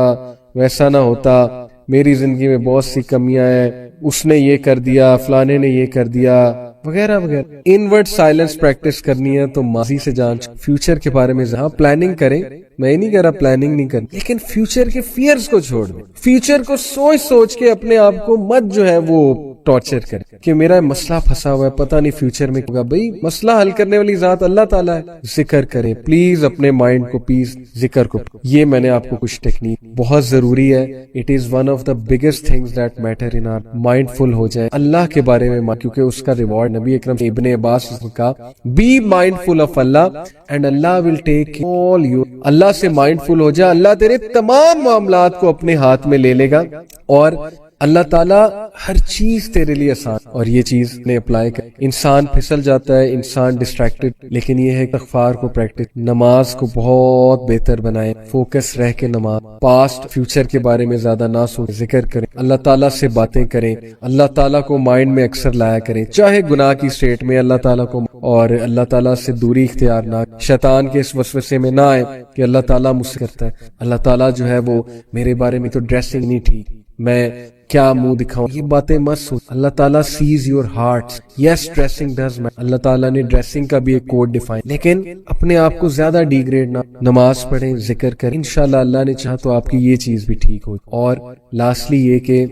ویسا نہ ہوتا، میری زندگی میں بہت سی کمیاں ہیں، اس نے یہ کر دیا، فلانے نے یہ کر دیا، وغیرہ وغیرہ. انورڈ سائلنس پریکٹس کرنی ہے تو ماضی سے جانچ, فیوچر کے بارے میں جہاں پلاننگ کریں, میں نہیں کہہ رہا پلاننگ نہیں کرنی, لیکن فیوچر کے فیئرز کو چھوڑ دیں. فیوچر کو سوچ سوچ کے اپنے آپ کو مت جو ہے وہ ٹارچر کریں کہ میرا مسئلہ پھنسا ہوا ہے, پتہ نہیں فیوچر میں ہوگا. بھائی مسئلہ حل کرنے والی ذات اللہ تعالیٰ ہے. ذکر کریں پلیز, اپنے مائنڈ کو پیس ذکر کو. یہ میں نے آپ کو کچھ ٹیکنیک بہت ضروری ہے. It is one of the biggest things that matter in our mindful ہو جائے اللہ کے بارے میں, کیونکہ اس کا ریوارڈ نبی اکرم ابن عباس کا be mindful of Allah and Allah will take all you. Allah سے مائنڈ فل ہو جائے, اللہ تیرے تمام معاملات کو اپنے ہاتھ میں لے لے گا اور اللہ تعالیٰ ہر چیز تیرے لیے آسان. اور یہ چیز نے اپلائی کر, انسان پھسل جاتا ہے, انسان ڈسٹریکٹڈ, لیکن یہ ہے استغفار کو پریکٹس, نماز کو بہت بہتر بنائیں, فوکس رہ کے نماز, پاسٹ فیوچر کے بارے میں زیادہ نہ سوچیں, ذکر کریں, اللہ تعالیٰ سے باتیں کریں, اللہ تعالیٰ کو مائنڈ میں اکثر لایا کریں, چاہے گناہ کی اسٹیٹ میں اللہ تعالیٰ کو, اور اللہ تعالیٰ سے دوری اختیار نہ, شیطان کے اس وسوسے میں نہ آئے کہ اللہ تعالیٰ مجھ سے کرتا ہے, اللہ تعالیٰ جو ہے وہ میرے بارے میں تو ڈریسنگ نہیں ٹھیک, میں کیا منہ دکھاؤں, یہ باتیں مت سوچ. اللہ تعالیٰ sees your hearts. Yes dressing does matter, اللہ تعالیٰ نے ڈریسنگ کا بھی ایک کوڈ ڈیفائن, لیکن اپنے آپ کو زیادہ ڈیگریڈ نہ, نماز پڑھیں, ذکر کریں, انشاءاللہ اللہ نے چاہا تو آپ کی یہ چیز بھی ٹھیک ہو. اور لاسٹلی یہ کہ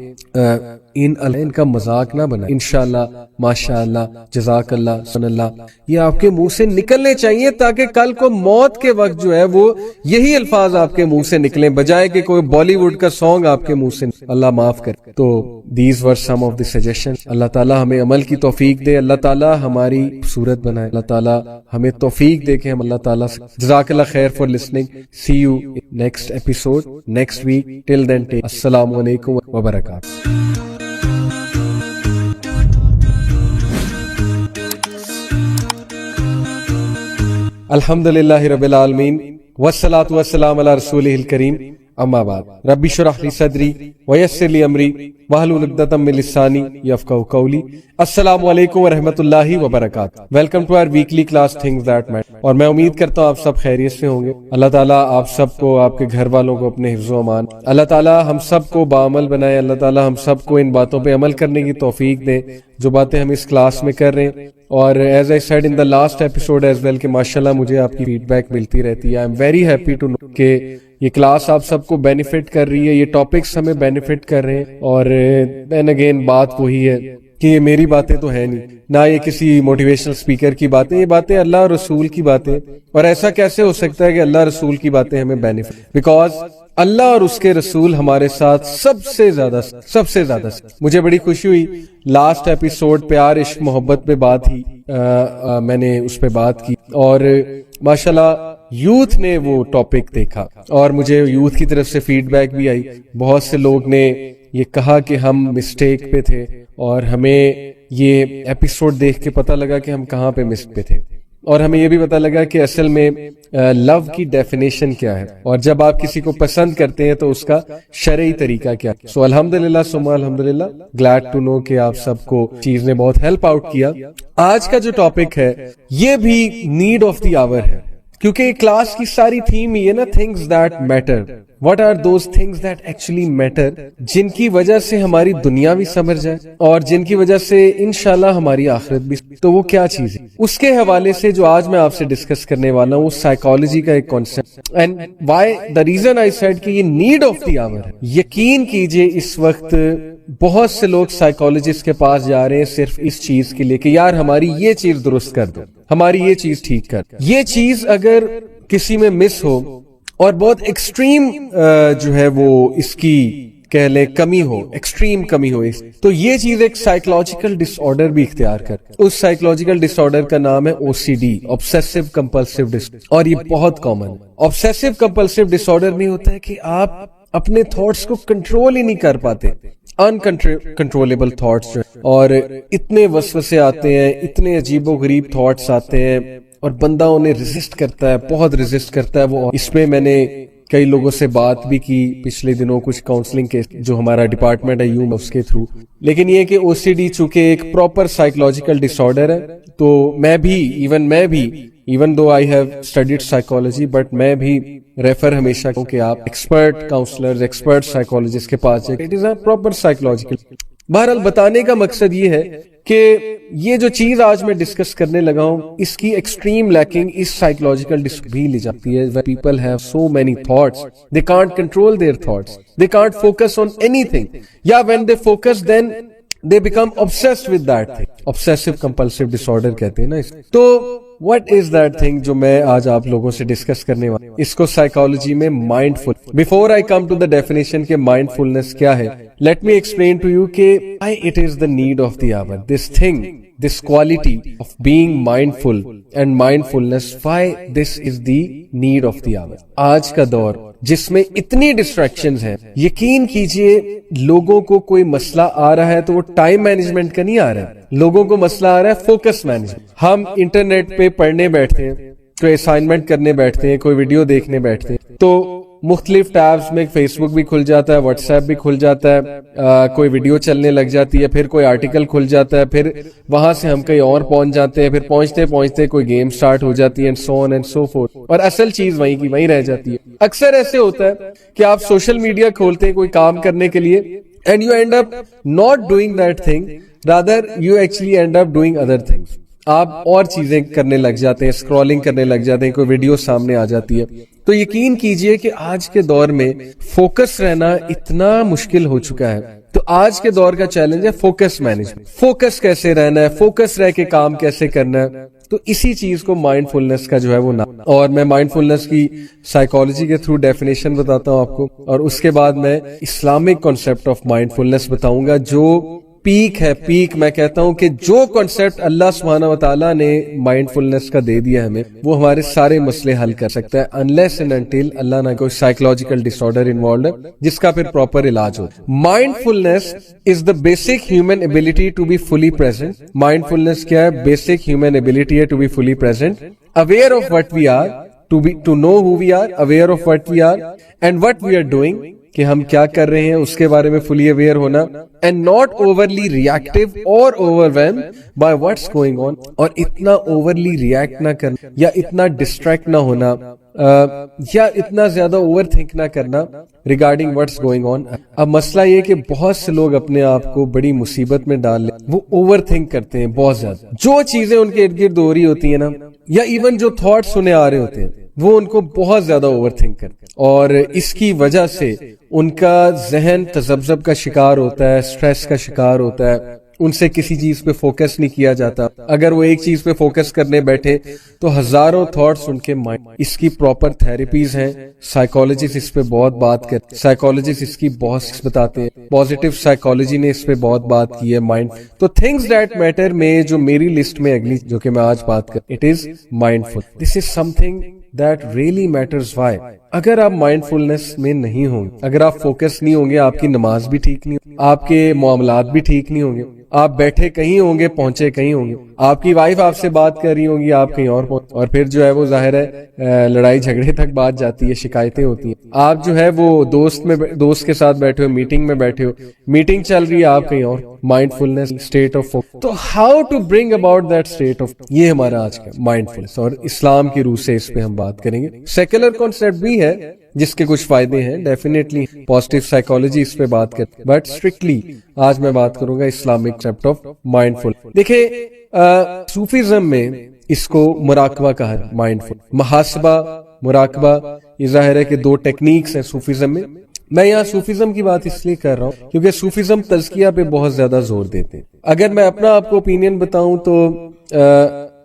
ان کا مذاق نہ بنائیں. انشاءاللہ, ماشاءاللہ, جزاک اللہ, سن اللہ, یہ آپ کے منہ سے نکلنے چاہیے تاکہ کل کو موت کے وقت جو ہے وہ یہی الفاظ آپ کے منہ سے نکلیں, بجائے کہ کوئی بالی ووڈ کا سانگ آپ کے منہ سے. اللہ معاف کر. تو these were some of the suggestion. اللہ تعالیٰ ہمیں عمل کی توفیق دے, اللہ تعالیٰ ہماری صورت بنائے, اللہ تعالیٰ ہمیں توفیق دے کہ ہم اللہ تعالیٰ سے. جزاک اللہ خیر for listening. See you next episode next week. Till then take السلام علیکم وبرکاتہ. الحمدللہ رب العالمین والصلاة والسلام علی رسولہ الکریم, اما بعد. رب اشرح لی صدری ویسر لی امری واحلل عقدۃ من لسانی یفقہوا قولی. السلام علیکم ورحمۃ اللہ وبرکاتہ. Welcome to our weekly class things that matter. اور میں امید کرتا ہوں آپ سب خیریت سے ہوں گے. اللہ تعالیٰ آپ سب کو, آپ کے گھر والوں کو اپنے حفظ و امان, اللہ تعالیٰ ہم سب کو باعمل بنائے, اللہ تعالیٰ ہم سب کو ان باتوں پہ عمل کرنے کی توفیق دے جو باتیں ہم اس کلاس میں کر رہے ہیں. اور as I said in the last episode as well کہ ماشاءاللہ مجھے آپ کی فیڈ بیک ملتی رہتی ہے. I am very happy to know کہ یہ کلاس آپ سب کو بینیفٹ کر رہی ہے, یہ ٹاپکس ہمیں بینیفٹ کر رہے ہیں. اور دین اگین بات وہی ہے کہ یہ میری باتیں تو ہیں نہیں, نہ یہ کسی موٹیویشنل اسپیکر کی باتیں, یہ باتیں اللہ اور رسول کی باتیں. اور ایسا کیسے ہو سکتا ہے کہ اللہ رسول کی باتیں ہمیں بینیفٹ, بیکاز اللہ اور اس کے رسول ہمارے ساتھ سب سے زیادہ. مجھے بڑی خوشی ہوئی لاسٹ ایپیسوڈ پیار عشق محبت پہ بات ہی میں نے اس پہ بات کی, اور ماشاءاللہ یوتھ نے وہ ٹاپک دیکھا اور مجھے یوتھ کی طرف سے فیڈ بیک بھی آئی. بہت سے لوگ نے یہ کہا کہ ہم مسٹیک پہ تھے, اور ہمیں یہ ایپیسوڈ دیکھ کے پتہ لگا کہ ہم کہاں پہ مسٹ پہ تھے, اور ہمیں یہ بھی پتہ لگا کہ اصل میں لو کی ڈیفینیشن کیا ہے, اور جب آپ کسی کو پسند کرتے ہیں تو اس کا شرعی طریقہ کیا. سو الحمدللہ ثم الحمدللہ, گلیڈ ٹو نو کہ آپ سب کو چیز نے بہت ہیلپ آؤٹ کیا. آج کا جو ٹاپک ہے یہ بھی نیڈ آف دی آور ہے, کیونکہ کلاس کی ساری تھیم ہی ہے نا, things that matter. What are those things that actually matter, جن کی وجہ سے ہماری دنیا بھی سمجھ جائے اور جن کی وجہ سے انشاءاللہ ہماری آخرت بھی. تو وہ کیا چیز ہے, اس کے حوالے سے جو آج میں آپ سے ڈسکس کرنے والا ہوں وہ سائیکالوجی کا ایک concept. And why the reason I said کہ یہ نیڈ آف دی آور ہے. یقین کیجئے اس وقت بہت سے لوگ سائیکالوجسٹ کے پاس جا رہے ہیں صرف اس چیز کے لیے کہ یار ہماری یہ چیز درست کر دو, ہماری یہ چیز ٹھیک کر. یہ چیز اگر کسی میں مس ہو اور بہت ایکسٹریم جو ہے وہ اس کی کہہ لیں کمی ہو, ایکسٹریم کمی ہو, تو یہ چیز ایک سائیکولوجیکل ڈس آرڈر بھی اختیار کر. اس سائیکولوجیکل ڈس آرڈر کا نام ہے OCD, آبسیسو کمپلسیو ڈس, اور یہ بہت کامن ہے. آبسیسو کمپلسیو ڈس آرڈر میں ہوتا ہے کہ آپ اپنے تھاٹس کو کنٹرول ہی نہیں کر پاتے, انکنٹرولیبل تھاٹس جو, اور اتنے وسوسے آتے ہیں, اتنے عجیب و غریب تھاٹس آتے ہیں, اور بندہ انہیں ریزسٹ کرتا ہے, بہت ریزسٹ کرتا ہے وہ. اس میں میں نے کئی لوگوں سے بات بھی کی پچھلے دنوں, کچھ کاؤنسلنگ کے جو ہمارا ڈپارٹمنٹ ہے یوں اس کے تھرو. لیکن یہ کہ OCD چونکہ ایک پراپر سائیکولوجیکل ڈس آرڈر ہے, تو میں بھی even though I have studied psychology, but میں بھی ریفر ہمیشہ کہ آپ ایکسپرٹ کاؤنسلرز, ایکسپرٹ سائیکالوجسٹ کے پاس جائیں. It is a proper psychological. بہرحال بتانے کا مقصد یہ ہے کہ یہ جو چیز آج میں ڈسکس کرنے لگا ہوں اس کی ایکسٹریم لیکنگ اس سائیکولوجیکل ڈسک بھی لی جاتی ہے. People have so many thoughts, they can't control their thoughts, they can't focus on anything, یا when they focus then they become obsessed with that thing. Obsessive compulsive disorder کہتے ہیں نا اس. تو what is that thing جو میں آج آپ لوگوں سے ڈسکس کرنے والا, اس کو سائیکالوجی میں mindful. Before I come to the definition کہ مائنڈ فلنس کیا ہے, let me explain to you کہ why it is the need of the hour. This thing, this quality of being mindful and mindfulness, why this is the need of the hour. آج کا دور جس میں اتنی distractions ہیں, یقین کیجئے لوگوں کو کوئی مسئلہ آ رہا ہے تو وہ ٹائم مینجمنٹ کا نہیں آ رہا ہے, لوگوں کو مسئلہ آ رہا ہے فوکس مینجمنٹ. ہم انٹرنیٹ پہ پڑھنے بیٹھتے ہیں, کوئی اسائنمنٹ کرنے بیٹھتے ہیں, کوئی ویڈیو دیکھنے بیٹھتے ہیں, تو مختلف ٹیبز میں فیس بک بھی کھل جاتا ہے, واٹس ایپ بھی کھل جاتا ہے, کوئی ویڈیو چلنے لگ جاتی ہے, پھر کوئی آرٹیکل کھل جاتا ہے, پھر وہاں سے ہم کہیں اور پہنچ جاتے ہیں, پھر پہنچتے پہنچتے کوئی گیم سٹارٹ ہو جاتی ہے, and so on and so forth, اور اصل چیز وہیں کی وہیں رہ جاتی ہے. اکثر ایسے ہوتا ہے کہ آپ سوشل میڈیا کھولتے ہیں کوئی کام کرنے کے لیے, and you and up not doing that thing, rather you actually and up doing other things. آپ اور چیزیں کرنے لگ جاتے ہیں, اسکرولنگ کرنے لگ جاتے ہیں, کوئی ویڈیو سامنے آ جاتی ہے. تو یقین کیجئے کہ آج کے دور میں فوکس رہنا اتنا مشکل ہو چکا ہے. تو آج کے دور کا چیلنج ہے فوکس مینجمنٹ. فوکس کیسے رہنا ہے, فوکس رہ کے کام کیسے کرنا ہے, تو اسی چیز کو مائنڈ فلنس کا جو ہے وہ نام. اور میں مائنڈ فلنس کی سائیکالوجی کے تھرو ڈیفینیشن بتاتا ہوں آپ کو, اور اس کے بعد میں اسلامک کانسیپٹ آف مائنڈ فلنس بتاؤں گا جو پیک ہے. پیک میں کہتا ہوں کہ جو کانسیپٹ اللہ سبحانہ وتعالیٰ نے مائنڈ فلنس کا دے دیا ہمیں, وہ ہمارے سارے مسئلے حل کر سکتا ہے, انلیس اینڈ انٹل اللہ نہ کوئی سائیکولوجیکل ڈس آرڈر انوالوڈ ہے جس کا پھر پراپر علاج ہو. Mindfulness is the basic human ability to be fully present. Mindfulness کیا ہے؟ بیسک ہیومن ایبلٹی ہے to be fully present, aware of what we are, to know who we are, aware of what we are and what we are doing, کہ ہم کیا کر رہے ہیں اس کے بارے میں فلی اویئر ہونا, اینڈ ناٹ اوورلی ریئیکٹیو اور اوورویلم بائی واٹس گوئنگ آن, اور اتنا اوورلی ریئیکٹ نہ کرنا, یا اتنا ڈسٹریکٹ نہ ہونا, یا اتنا زیادہ اوور تھنک نہ کرنا ریگارڈنگ واٹس گوئنگ آن. اب مسئلہ یہ کہ بہت سے لوگ اپنے آپ کو بڑی مصیبت میں ڈال لیں, وہ اوور تھنک کرتے ہیں بہت زیادہ. جو چیزیں ان کے ارد گرد ہو رہی ہوتی ہیں نا, یا ایون جو تھاٹس انہیں آ رہے ہوتے ہیں, وہ ان کو بہت زیادہ اوور تھنک کرتے ہیں, اور اس کی وجہ سے ان کا ذہن تذبذب کا شکار ہوتا ہے, سٹریس کا شکار ہوتا ہے, ان سے کسی چیز پہ فوکس نہیں کیا جاتا. اگر وہ ایک چیز پہ فوکس کرنے بیٹھے تو ہزاروں تھاٹس ان کے مائنڈ. اس کی پراپر تھیراپیز ہیں, سائیکالوجسٹ اس پہ بہت بات کرتے, سائیکالوجسٹ اس کی بہت بتاتے ہیں, پازیٹیو سائیکالوجی نے اس پہ بہت بات کی ہے مائنڈ. تو تھنگز دیٹ میٹر میں جو میری لسٹ میں اگلی جو کہ میں آج بات کر, it is mindful. This is something that really matters. why? اگر آپ مائنڈ فلنس میں نہیں ہوں گے, اگر آپ فوکس نہیں ہوں گے, آپ کی نماز بھی ٹھیک نہیں ہوگی, آپ کے معاملات بھی ٹھیک نہیں ہوں گے, آپ بیٹھے کہیں ہوں گے پہنچے کہیں ہوں گے, آپ کی وائف آپ سے بات کر رہی ہوں گی, آپ کہیں اور پہنچ, اور پھر جو ہے وہ ظاہر ہے لڑائی جھگڑے تک بات جاتی ہے, شکایتیں ہوتی ہیں. آپ جو ہے وہ دوست کے ساتھ بیٹھے ہو, میٹنگ میں بیٹھے ہو, میٹنگ چل رہی ہے, آپ کہیں اور. Mindfulness state of focus. تو how to bring about that state of, یہ ہمارا آج کا مائنڈ فلنس, اور اسلام کی روح سے اس پہ ہم بات کریں گے. سیکولر کانسیپٹ بھی ہے جس کے کچھ فائدے ہیں, ڈیفینیٹلی پازیٹیو سائیکالوجی اس پہ بات کرتے, بٹ اسٹرکٹلی آج میں بات کروں گا اسلامک کانسیپٹ آف مائنڈ فل. دیکھیں صوفیزم میں اس کو مراقبہ کہا ہے, مائنڈ فل. محاسبہ, مراقبہ, یہ ظاہر ہے کہ دو ٹیکنیکس ہیں صوفیزم میں. میں یہاں صوفیزم کی بات اس لیے کر رہا ہوں کیونکہ صوفیزم تزکیہ پہ بہت زیادہ زور دیتے ہیں. اگر میں اپنا آپ کو اوپینین بتاؤں تو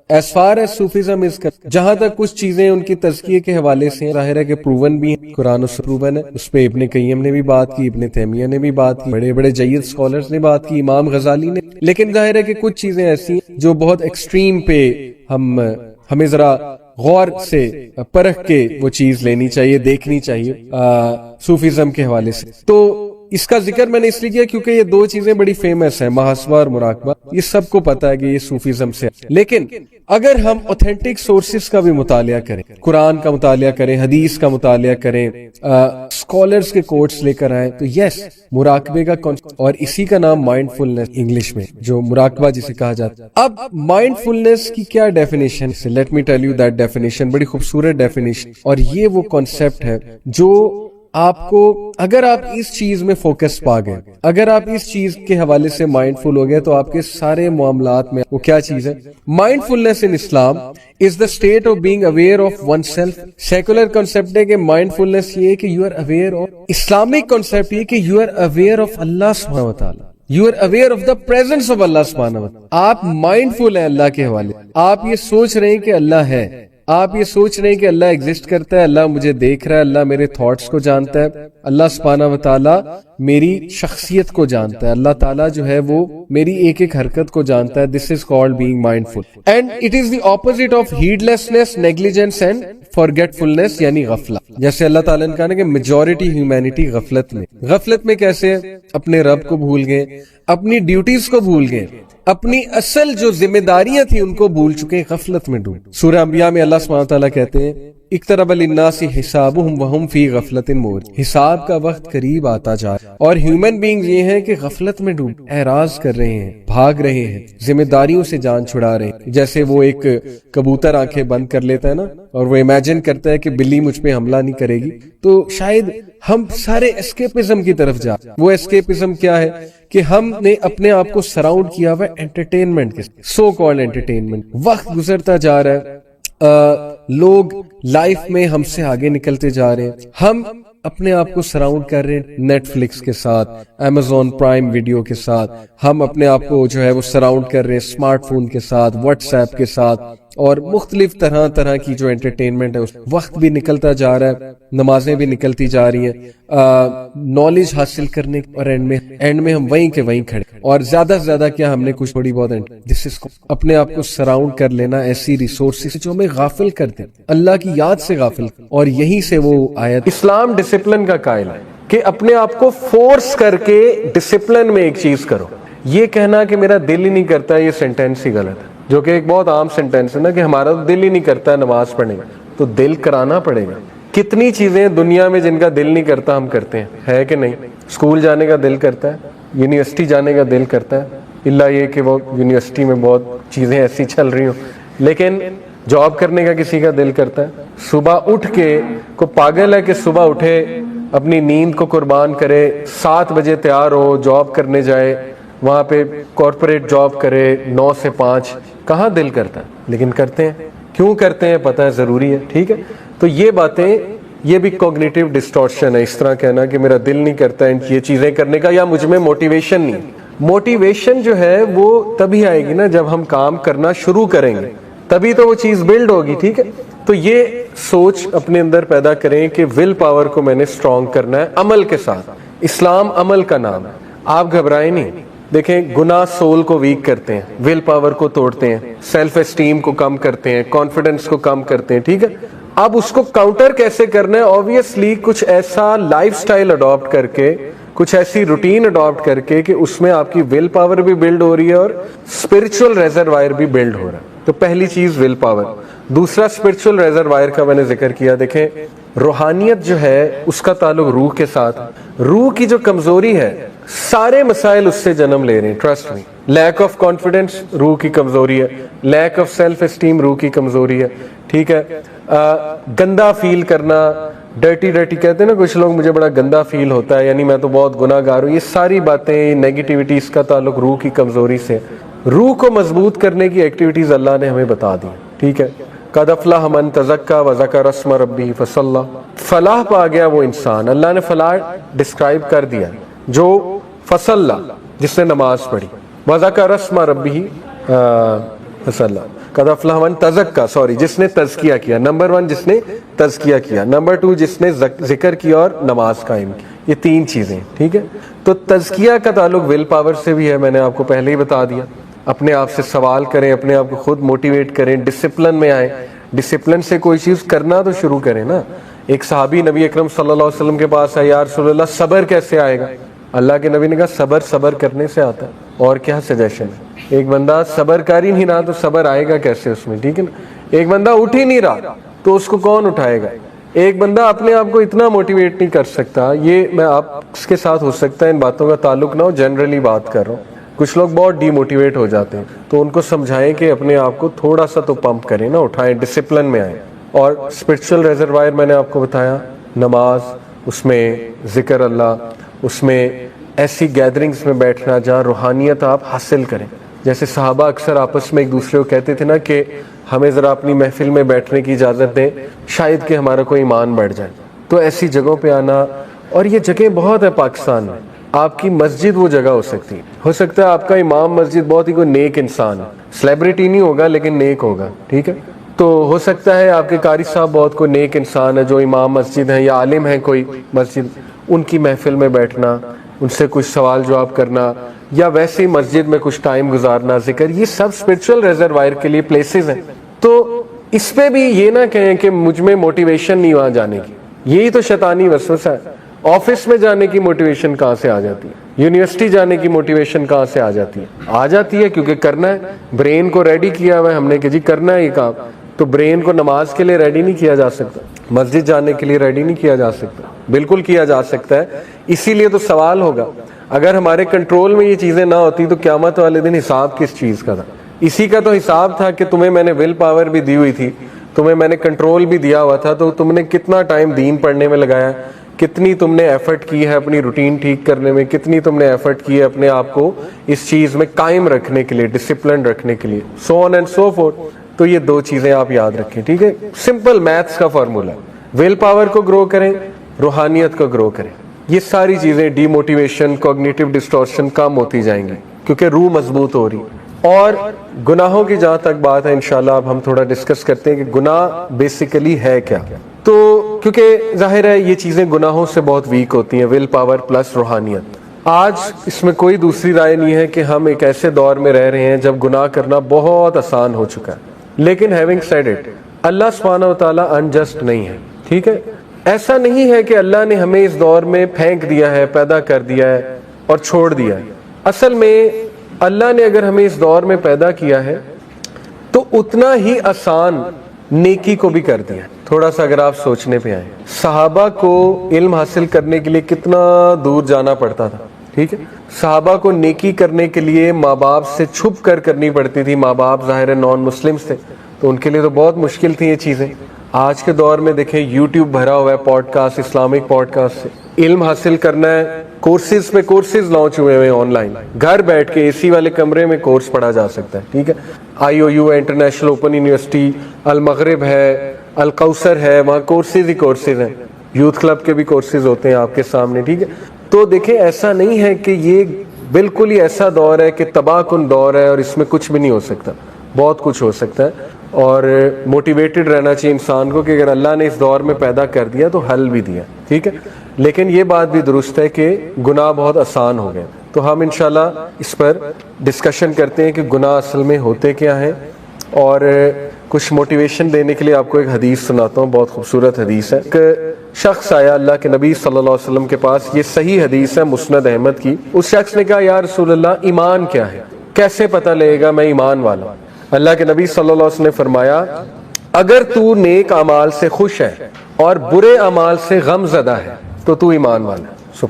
as far as Sufism is جہاں تک کچھ چیزیں ان کی تزکیے کے حوالے سے ظاہر ہے کہ پروون بھی ہیں, قرآن سے پروون ہے, اس پہ ابن قیم نے بھی بات کی, ابن تیمیہ نے بھی بات کی, بڑے بڑے جید اسکالرز نے بات کی, امام غزالی نے. لیکن ظاہر ہے کہ کچھ چیزیں ایسی ہیں جو بہت ایکسٹریم پہ ہمیں ذرا غور سے پرکھ کے وہ چیز لینی چاہیے, دیکھنی چاہیے صوفیزم کے حوالے سے. تو اس کا ذکر میں نے اس لیے کیا کیونکہ یہ دو چیزیں بڑی فیمس ہیں, محاسبہ اور مراقبہ. یہ سب کو پتا ہے کہ یہ صوفیزم سے. لیکن اگر ہم اوتھینٹک سورسز کا بھی مطالعہ کریں, قرآن کا مطالعہ کریں, حدیث کا مطالعہ کریں, اسکالرز کے کوٹس لے کر آئیں, تو یس مراقبے کا کانسیپٹ, اور اسی کا نام مائنڈ فلنس انگلش میں, جو مراقبہ جسے کہا جاتا ہے. اب مائنڈ فلنس کی کیا ڈیفینیشن ہے, let me tell you that definition, بڑی خوبصورت ڈیفینیشن. اور یہ وہ کانسیپٹ ہے جو آپ کو اگر آپ اس چیز میں فوکس پا گئے, اگر آپ اس چیز کے حوالے سے مائنڈ فل ہو گئے, تو آپ کے سارے معاملات میں وہ کیا چیز ہے؟ Mindfulness in Islam is the state of being aware of oneself. Secular concept ہے کہ مائنڈ فلنس یہ ہے کہ you are aware of. Islamic concept یہ کہ you are aware of Allah سبحانہ و تعالی, you are aware of the presence of Allah سبحانہ و تعالی. آپ مائنڈ فل ہیں اللہ کے حوالے, آپ یہ سوچ رہے ہیں کہ اللہ ہے, آپ یہ سوچ رہے ہیں کہ اللہ ایگزسٹ کرتا ہے, اللہ مجھے دیکھ رہا ہے, اللہ میرے تھاٹس کو جانتا ہے, اللہ سبحانہ و تعالیٰ میری شخصیت کو جانتا ہے, اللہ تعالیٰ جو ہے وہ میری ایک ایک حرکت کو جانتا ہے. This is called being mindful, and it is the opposite of heedlessness, negligence and forgetfulness, یعنی غفلت. جیسے اللہ تعالیٰ نے کہا نا کہ میجورٹی ہیومینٹی غفلت میں. غفلت میں کیسے؟ اپنے رب کو بھول گئے, اپنی ڈیوٹیز کو بھول گئے, اپنی اصل جو ذمہ داریاں تھیں ان کو بھول چکے, غفلت میں ڈوب. سورہ انبیاء میں اللہ سبحانہ تعالیٰ کہتے ہیں اقترب للناس حسابهم وهم فی غفلۃ معرضون. حساب کا وقت قریب آتا جا رہا ہے, اور ہیومن بینگز یہ ہیں کہ غفلت میں ڈوب, اعراض کر رہے ہیں, بھاگ رہے ہیں, ذمہ داریوں سے جان چھڑا رہے ہیں. جیسے وہ ایک کبوتر آنکھیں بند کر لیتا ہے نا, اور وہ امیجن کرتا ہے کہ بلی مجھ پہ حملہ نہیں کرے گی, تو شاید ہم سارے اسکیپزم کی طرف جا. وہ اسکیپزم کیا ہے کہ ہم نے اپنے آپ کو سراؤنڈ کیا ہوا ہے انٹرٹینمنٹ کے, سو کالڈ انٹرٹینمنٹ. وقت گزرتا جا رہا ہے, لوگ لائف میں ہم سے آگے نکلتے جا رہے ہیں, ہم اپنے آپ کو سراؤنڈ کر رہے ہیں نیٹ فلکس کے ساتھ, امیزون پرائم ویڈیو کے ساتھ, ہم اپنے آپ کو جو ہے وہ سراؤنڈ کر رہے ہیں اسمارٹ فون کے ساتھ, واٹس ایپ کے ساتھ, اور مختلف طرح کی جو انٹرٹینمنٹ ہے. وقت بھی نکلتا جا رہا ہے, نمازیں بھی نکلتی جا رہی ہیں, نالج حاصل کرنے, اور اینڈ میں ہم وہیں کے وہیں کھڑے, اور زیادہ سے زیادہ کیا ہم نے کچھ تھوڑی بہت دس از اپنے آپ کو سراؤنڈ کر لینا ایسی ریسورسز جو ہمیں غافل کرتے, اللہ کی یاد سے غافل. اور یہیں سے وہ آیت, اسلام ڈسپلن کا قائل ہے کہ اپنے آپ کو فورس کر کے ڈسپلن میں ایک چیز کرو. یہ کہنا کہ میرا دل ہی نہیں کرتا, یہ سینٹینس ہی غلط ہے, جو کہ ایک بہت عام سینٹینس ہے نا, کہ ہمارا تو دل ہی نہیں کرتا ہے نماز پڑھنے کا. تو دل کرانا پڑے گا. کتنی چیزیں دنیا میں جن کا دل نہیں کرتا ہم کرتے ہیں, ہے کہ نہیں؟ اسکول جانے کا دل کرتا ہے, یونیورسٹی جانے کا دل کرتا ہے, اللہ یہ کہ وہ یونیورسٹی میں بہت چیزیں ایسی چل رہی ہوں, لیکن جاب کرنے کا کسی کا دل کرتا ہے. صبح اٹھ کے کو پاگل ہے کہ صبح اٹھے, اپنی نیند کو قربان کرے, 7 بجے تیار ہو, جاب کرنے جائے, وہاں پہ کارپوریٹ جاب کرے 9 سے 5, کہاں دل کرتا ہے؟ لیکن کرتے ہیں. کیوں کرتے ہیں؟ پتہ ہے ضروری ہے, ٹھیک ہے. تو یہ باتیں, یہ بھی کوگنیٹیو ڈسٹورشن ہے, اس طرح کہنا کہ میرا دل نہیں کرتا یہ چیزیں کرنے کا, یا مجھ میں موٹیویشن نہیں. موٹیویشن جو ہے وہ تبھی آئے گی نا جب ہم کام کرنا شروع کریں گے, تبھی تو وہ چیز بلڈ ہوگی, ٹھیک ہے. تو یہ سوچ اپنے اندر پیدا کریں کہ ول پاور کو میں نے اسٹرانگ کرنا ہے عمل کے ساتھ. اسلام عمل کا نام ہے, آپ گھبرائیں نہیں. دیکھیں, گناہ سول کو ویک کرتے ہیں, ول پاور کو توڑتے ہیں, سیلف اسٹیم کو کم کرتے ہیں, کانفیڈنس کو کم کرتے ہیں, ٹھیک ہے. اب اس کو کاؤنٹر کیسے کرنا ہے؟ آبویسلی کچھ ایسا لائف سٹائل اڈاپٹ کر کے, کچھ ایسی روٹین اڈاپٹ کر کے کہ اس میں آپ کی ول پاور بھی بلڈ ہو رہی ہے اور اسپرچل ریزروائر بھی بلڈ ہو رہا ہے. تو پہلی چیز ول پاور. دوسرا اسپرچل ریزروائر کا میں نے ذکر کیا. دیکھیں, روحانیت جو ہے اس کا تعلق روح کے ساتھ. روح کی جو کمزوری ہے, سارے مسائل اس سے جنم لے رہے ہیں, trust me. Lack of confidence روح کی کمزوری ہے, لیک آف سیلف اسٹیم روح کی کمزوری ہے, ٹھیک ہے. گندا فیل کرنا, ڈرٹی کہتے ہیں نا کچھ لوگ, مجھے بڑا گندا فیل ہوتا ہے, یعنی میں تو بہت گناہ گار ہوں. یہ ساری باتیں, نیگیٹیوٹی, اس کا تعلق روح کی کمزوری سے. روح کو مضبوط کرنے کی ایکٹیویٹیز اللہ نے ہمیں بتا دی, ٹھیک ہے. قد افلح من تزکا وذکر اسم ربہ فصلی. فلاح پا گیا وہ انسان, اللہ نے فلاح ڈسکرائب کر دیا, جو فصلی, جس نے نماز پڑھی, وذکر اسم ربہ فصلی. قد افلح من تزکا, جس نے تزکیہ کیا. نمبر 1 جس نے تزکیہ کیا, نمبر 2 جس نے ذکر کیا اور نماز قائم کی. یہ 3 چیزیں, ٹھیک ہے. تو تزکیہ کا تعلق ول پاور سے بھی ہے, میں نے آپ کو پہلے ہی بتا دیا. اپنے آپ سے سوال کریں, اپنے آپ کو خود موٹیویٹ کریں, ڈسپلن میں آئیں. ڈسپلن سے کوئی چیز کرنا تو شروع کریں نا. ایک صحابی نبی اکرم صلی اللہ علیہ وسلم کے پاس آیا, یا رسول اللہ صبر کیسے آئے گا؟ اللہ کے نبی نے کہا صبر کرنے سے آتا ہے. اور کیا سجیشن ہے؟ ایک بندہ صبر کر ہی نہیں رہا تو صبر آئے گا کیسے اس میں, ٹھیک ہے نا. ایک بندہ اٹھ ہی نہیں رہا تو اس کو کون اٹھائے گا؟ ایک بندہ اپنے آپ کو اتنا موٹیویٹ نہیں کر سکتا. یہ میں آپ اس کے ساتھ ہو سکتا ہے ان باتوں کا تعلق نہ ہو, جنرلی بات کر رہا ہوں. کچھ لوگ بہت ڈی موٹیویٹ ہو جاتے ہیں, تو ان کو سمجھائیں کہ اپنے آپ کو تھوڑا سا تو پمپ کریں نا, اٹھائیں, ڈسپلن میں آئیں. اور اسپرچل ریزروائر میں نے آپ کو بتایا, نماز, اس میں ذکر اللہ، اس میں ایسی گیدرنگز میں بیٹھنا جہاں روحانیت آپ حاصل کریں. جیسے صحابہ اکثر آپس میں ایک دوسرے کو کہتے تھے نا کہ ہمیں ذرا اپنی محفل میں بیٹھنے کی اجازت دیں، شاید کہ ہمارا کوئی ایمان بڑھ جائے. تو ایسی جگہوں پہ آنا، اور یہ جگہیں بہت ہے پاکستان میں. آپ کی مسجد وہ جگہ ہو سکتی ہے، ہو سکتا ہے آپ کا امام مسجد بہت ہی کوئی نیک انسان ہے، سلیبریٹی نہیں ہوگا لیکن نیک ہوگا، ٹھیک ہے. تو ہو سکتا ہے آپ کے قاری صاحب بہت کوئی نیک انسان ہے جو امام مسجد ہیں یا عالم ہیں کوئی مسجد، ان کی محفل میں بیٹھنا، ان سے کچھ سوال جواب کرنا، یا ویسے ہی مسجد میں کچھ ٹائم گزارنا، ذکر، یہ سب اسپرچل ریزروائر کے لیے پلیسز ہیں. تو اس پہ بھی یہ نہ کہیں کہ مجھ میں موٹیویشن نہیں وہاں جانے کی، یہی تو شیطانی وسوسہ ہے. آفس میں جانے کی موٹیویشن کہاں سے آ جاتی ہے؟ یونیورسٹی جانے کی موٹیویشن کہاں سے آ جاتی ہے؟ آ جاتی ہے کیونکہ کرنا ہے، برین کو ریڈی کیا ہوا ہے ہم نے کہ جی کرنا ہے یہ کام. تو برین کو نماز کے لیے ریڈی نہیں کیا جا سکتا، مسجد جانے کے لیے ریڈی نہیں کیا جا سکتا. بالکل کیا جا سکتا ہے. اسی لیے تو سوال ہوگا، اگر ہمارے کنٹرول میں یہ چیزیں نہ ہوتی تو قیامت والے دن حساب کس چیز کا تھا؟ اسی کا تو حساب تھا کہ تمہیں میں نے ول پاور بھی دی ہوئی تھی، تمہیں میں نے کنٹرول بھی دیا ہوا تھا، تو تم نے کتنا ٹائم دین پڑھنے میں لگایا، کتنی تم نے ایفرٹ کی ہے اپنی روٹین ٹھیک کرنے میں، کتنی تم نے ایفرٹ کی ہے اپنے آپ کو اس چیز میں قائم رکھنے کے لیے، ڈسپلن رکھنے کے لیے، سو آن اینڈ سو فورتھ. تو یہ دو چیزیں آپ یاد رکھیں، ٹھیک ہے. سمپل میتھس کا فارمولا، ول پاور کو گرو کریں، روحانیت کو گرو کریں. یہ ساری چیزیں ڈی موٹیویشن، کوگنیٹو ڈسٹورشن کم ہوتی جائیں گی کیونکہ روح مضبوط ہو رہی. اور گناہوں کی جہاں تک بات ہے انشاءاللہ اب ہم تھوڑا ڈسکس کرتے ہیں کہ گناہ بیسیکلی ہے کیا. تو کیونکہ ظاہر ہے یہ چیزیں گناہوں سے بہت ویک ہوتی ہیں، ول پاور پلس روحانیت. آج اس میں کوئی دوسری رائے نہیں ہے کہ ہم ایک ایسے دور میں رہ رہے ہیں جب گناہ کرنا بہت آسان ہو چکا ہے. لیکن ہیونگ سیڈ اٹ، اللہ سبحانہ و تعالیٰ انجسٹ نہیں ہے، ٹھیک ہے. ایسا نہیں ہے کہ اللہ نے ہمیں اس دور میں پھینک دیا ہے، پیدا کر دیا ہے اور چھوڑ دیا ہے. اصل میں اللہ نے اگر ہمیں اس دور میں پیدا کیا ہے تو اتنا ہی آسان نیکی کو بھی کر دیا. تھوڑا سا اگر آپ سوچنے پہ آئیں، صحابہ کو علم حاصل کرنے کے لیے کتنا دور جانا پڑتا تھا، ٹھیک ہے. صحابہ کو نیکی کرنے کے لیے ماں باپ سے چھپ کر کرنی پڑتی تھی. ماں باپ ظاہر نان مسلمس تھے تو ان کے لیے تو بہت مشکل تھی یہ چیزیں. آج کے دور میں دیکھیں یوٹیوب بھرا ہوا ہے podcast, Islamic podcast سے علم حاصل کرنا ہے. کورسز پہ کورسز لانچ ہوئے ہوئے آن لائن، گھر بیٹھ کے اے سی والے کمرے میں کورس پڑھا جا سکتا ہے، ٹھیک ہے. IOU ہے، انٹرنیشنل اوپن یونیورسٹی، المغرب ہے، القوثر ہے، وہاں کورسز ہی کورسز ہیں. یوتھ کلب کے بھی کورسز ہوتے ہیں آپ کے سامنے، ٹھیک ہے. تو دیکھیں ایسا نہیں ہے کہ یہ بالکل ہی ایسا دور ہے کہ تباہ کن دور ہے اور اس میں کچھ بھی نہیں ہو سکتا. بہت کچھ ہو سکتا ہے اور موٹیویٹڈ رہنا چاہیے انسان کو کہ اگر اللہ نے اس دور میں پیدا کر دیا تو حل بھی دیا، ٹھیک ہے. لیکن یہ بات بھی درست ہے کہ گناہ بہت آسان ہو گئے. تو ہم انشاءاللہ اس پر ڈسکشن کرتے ہیں کہ گناہ اصل میں ہوتے کیا ہیں، اور کچھ موٹیویشن دینے کے لیے آپ کو ایک حدیث سناتا ہوں. بہت خوبصورت حدیث ہے. ایک شخص آیا اللہ کے نبی صلی اللہ علیہ وسلم کے پاس، یہ صحیح حدیث ہے مسند احمد کی. اس شخص نے کہا یا رسول اللہ ایمان کیا ہے، کیسے پتہ لگے گا میں ایمان والا ہوں؟ اللہ کے نبی صلی اللہ علیہ وسلم نے فرمایا اگر تو نیک اعمال سے خوش ہے اور برے اعمال سے غم زدہ ہے تو تو ایمان والا ہے.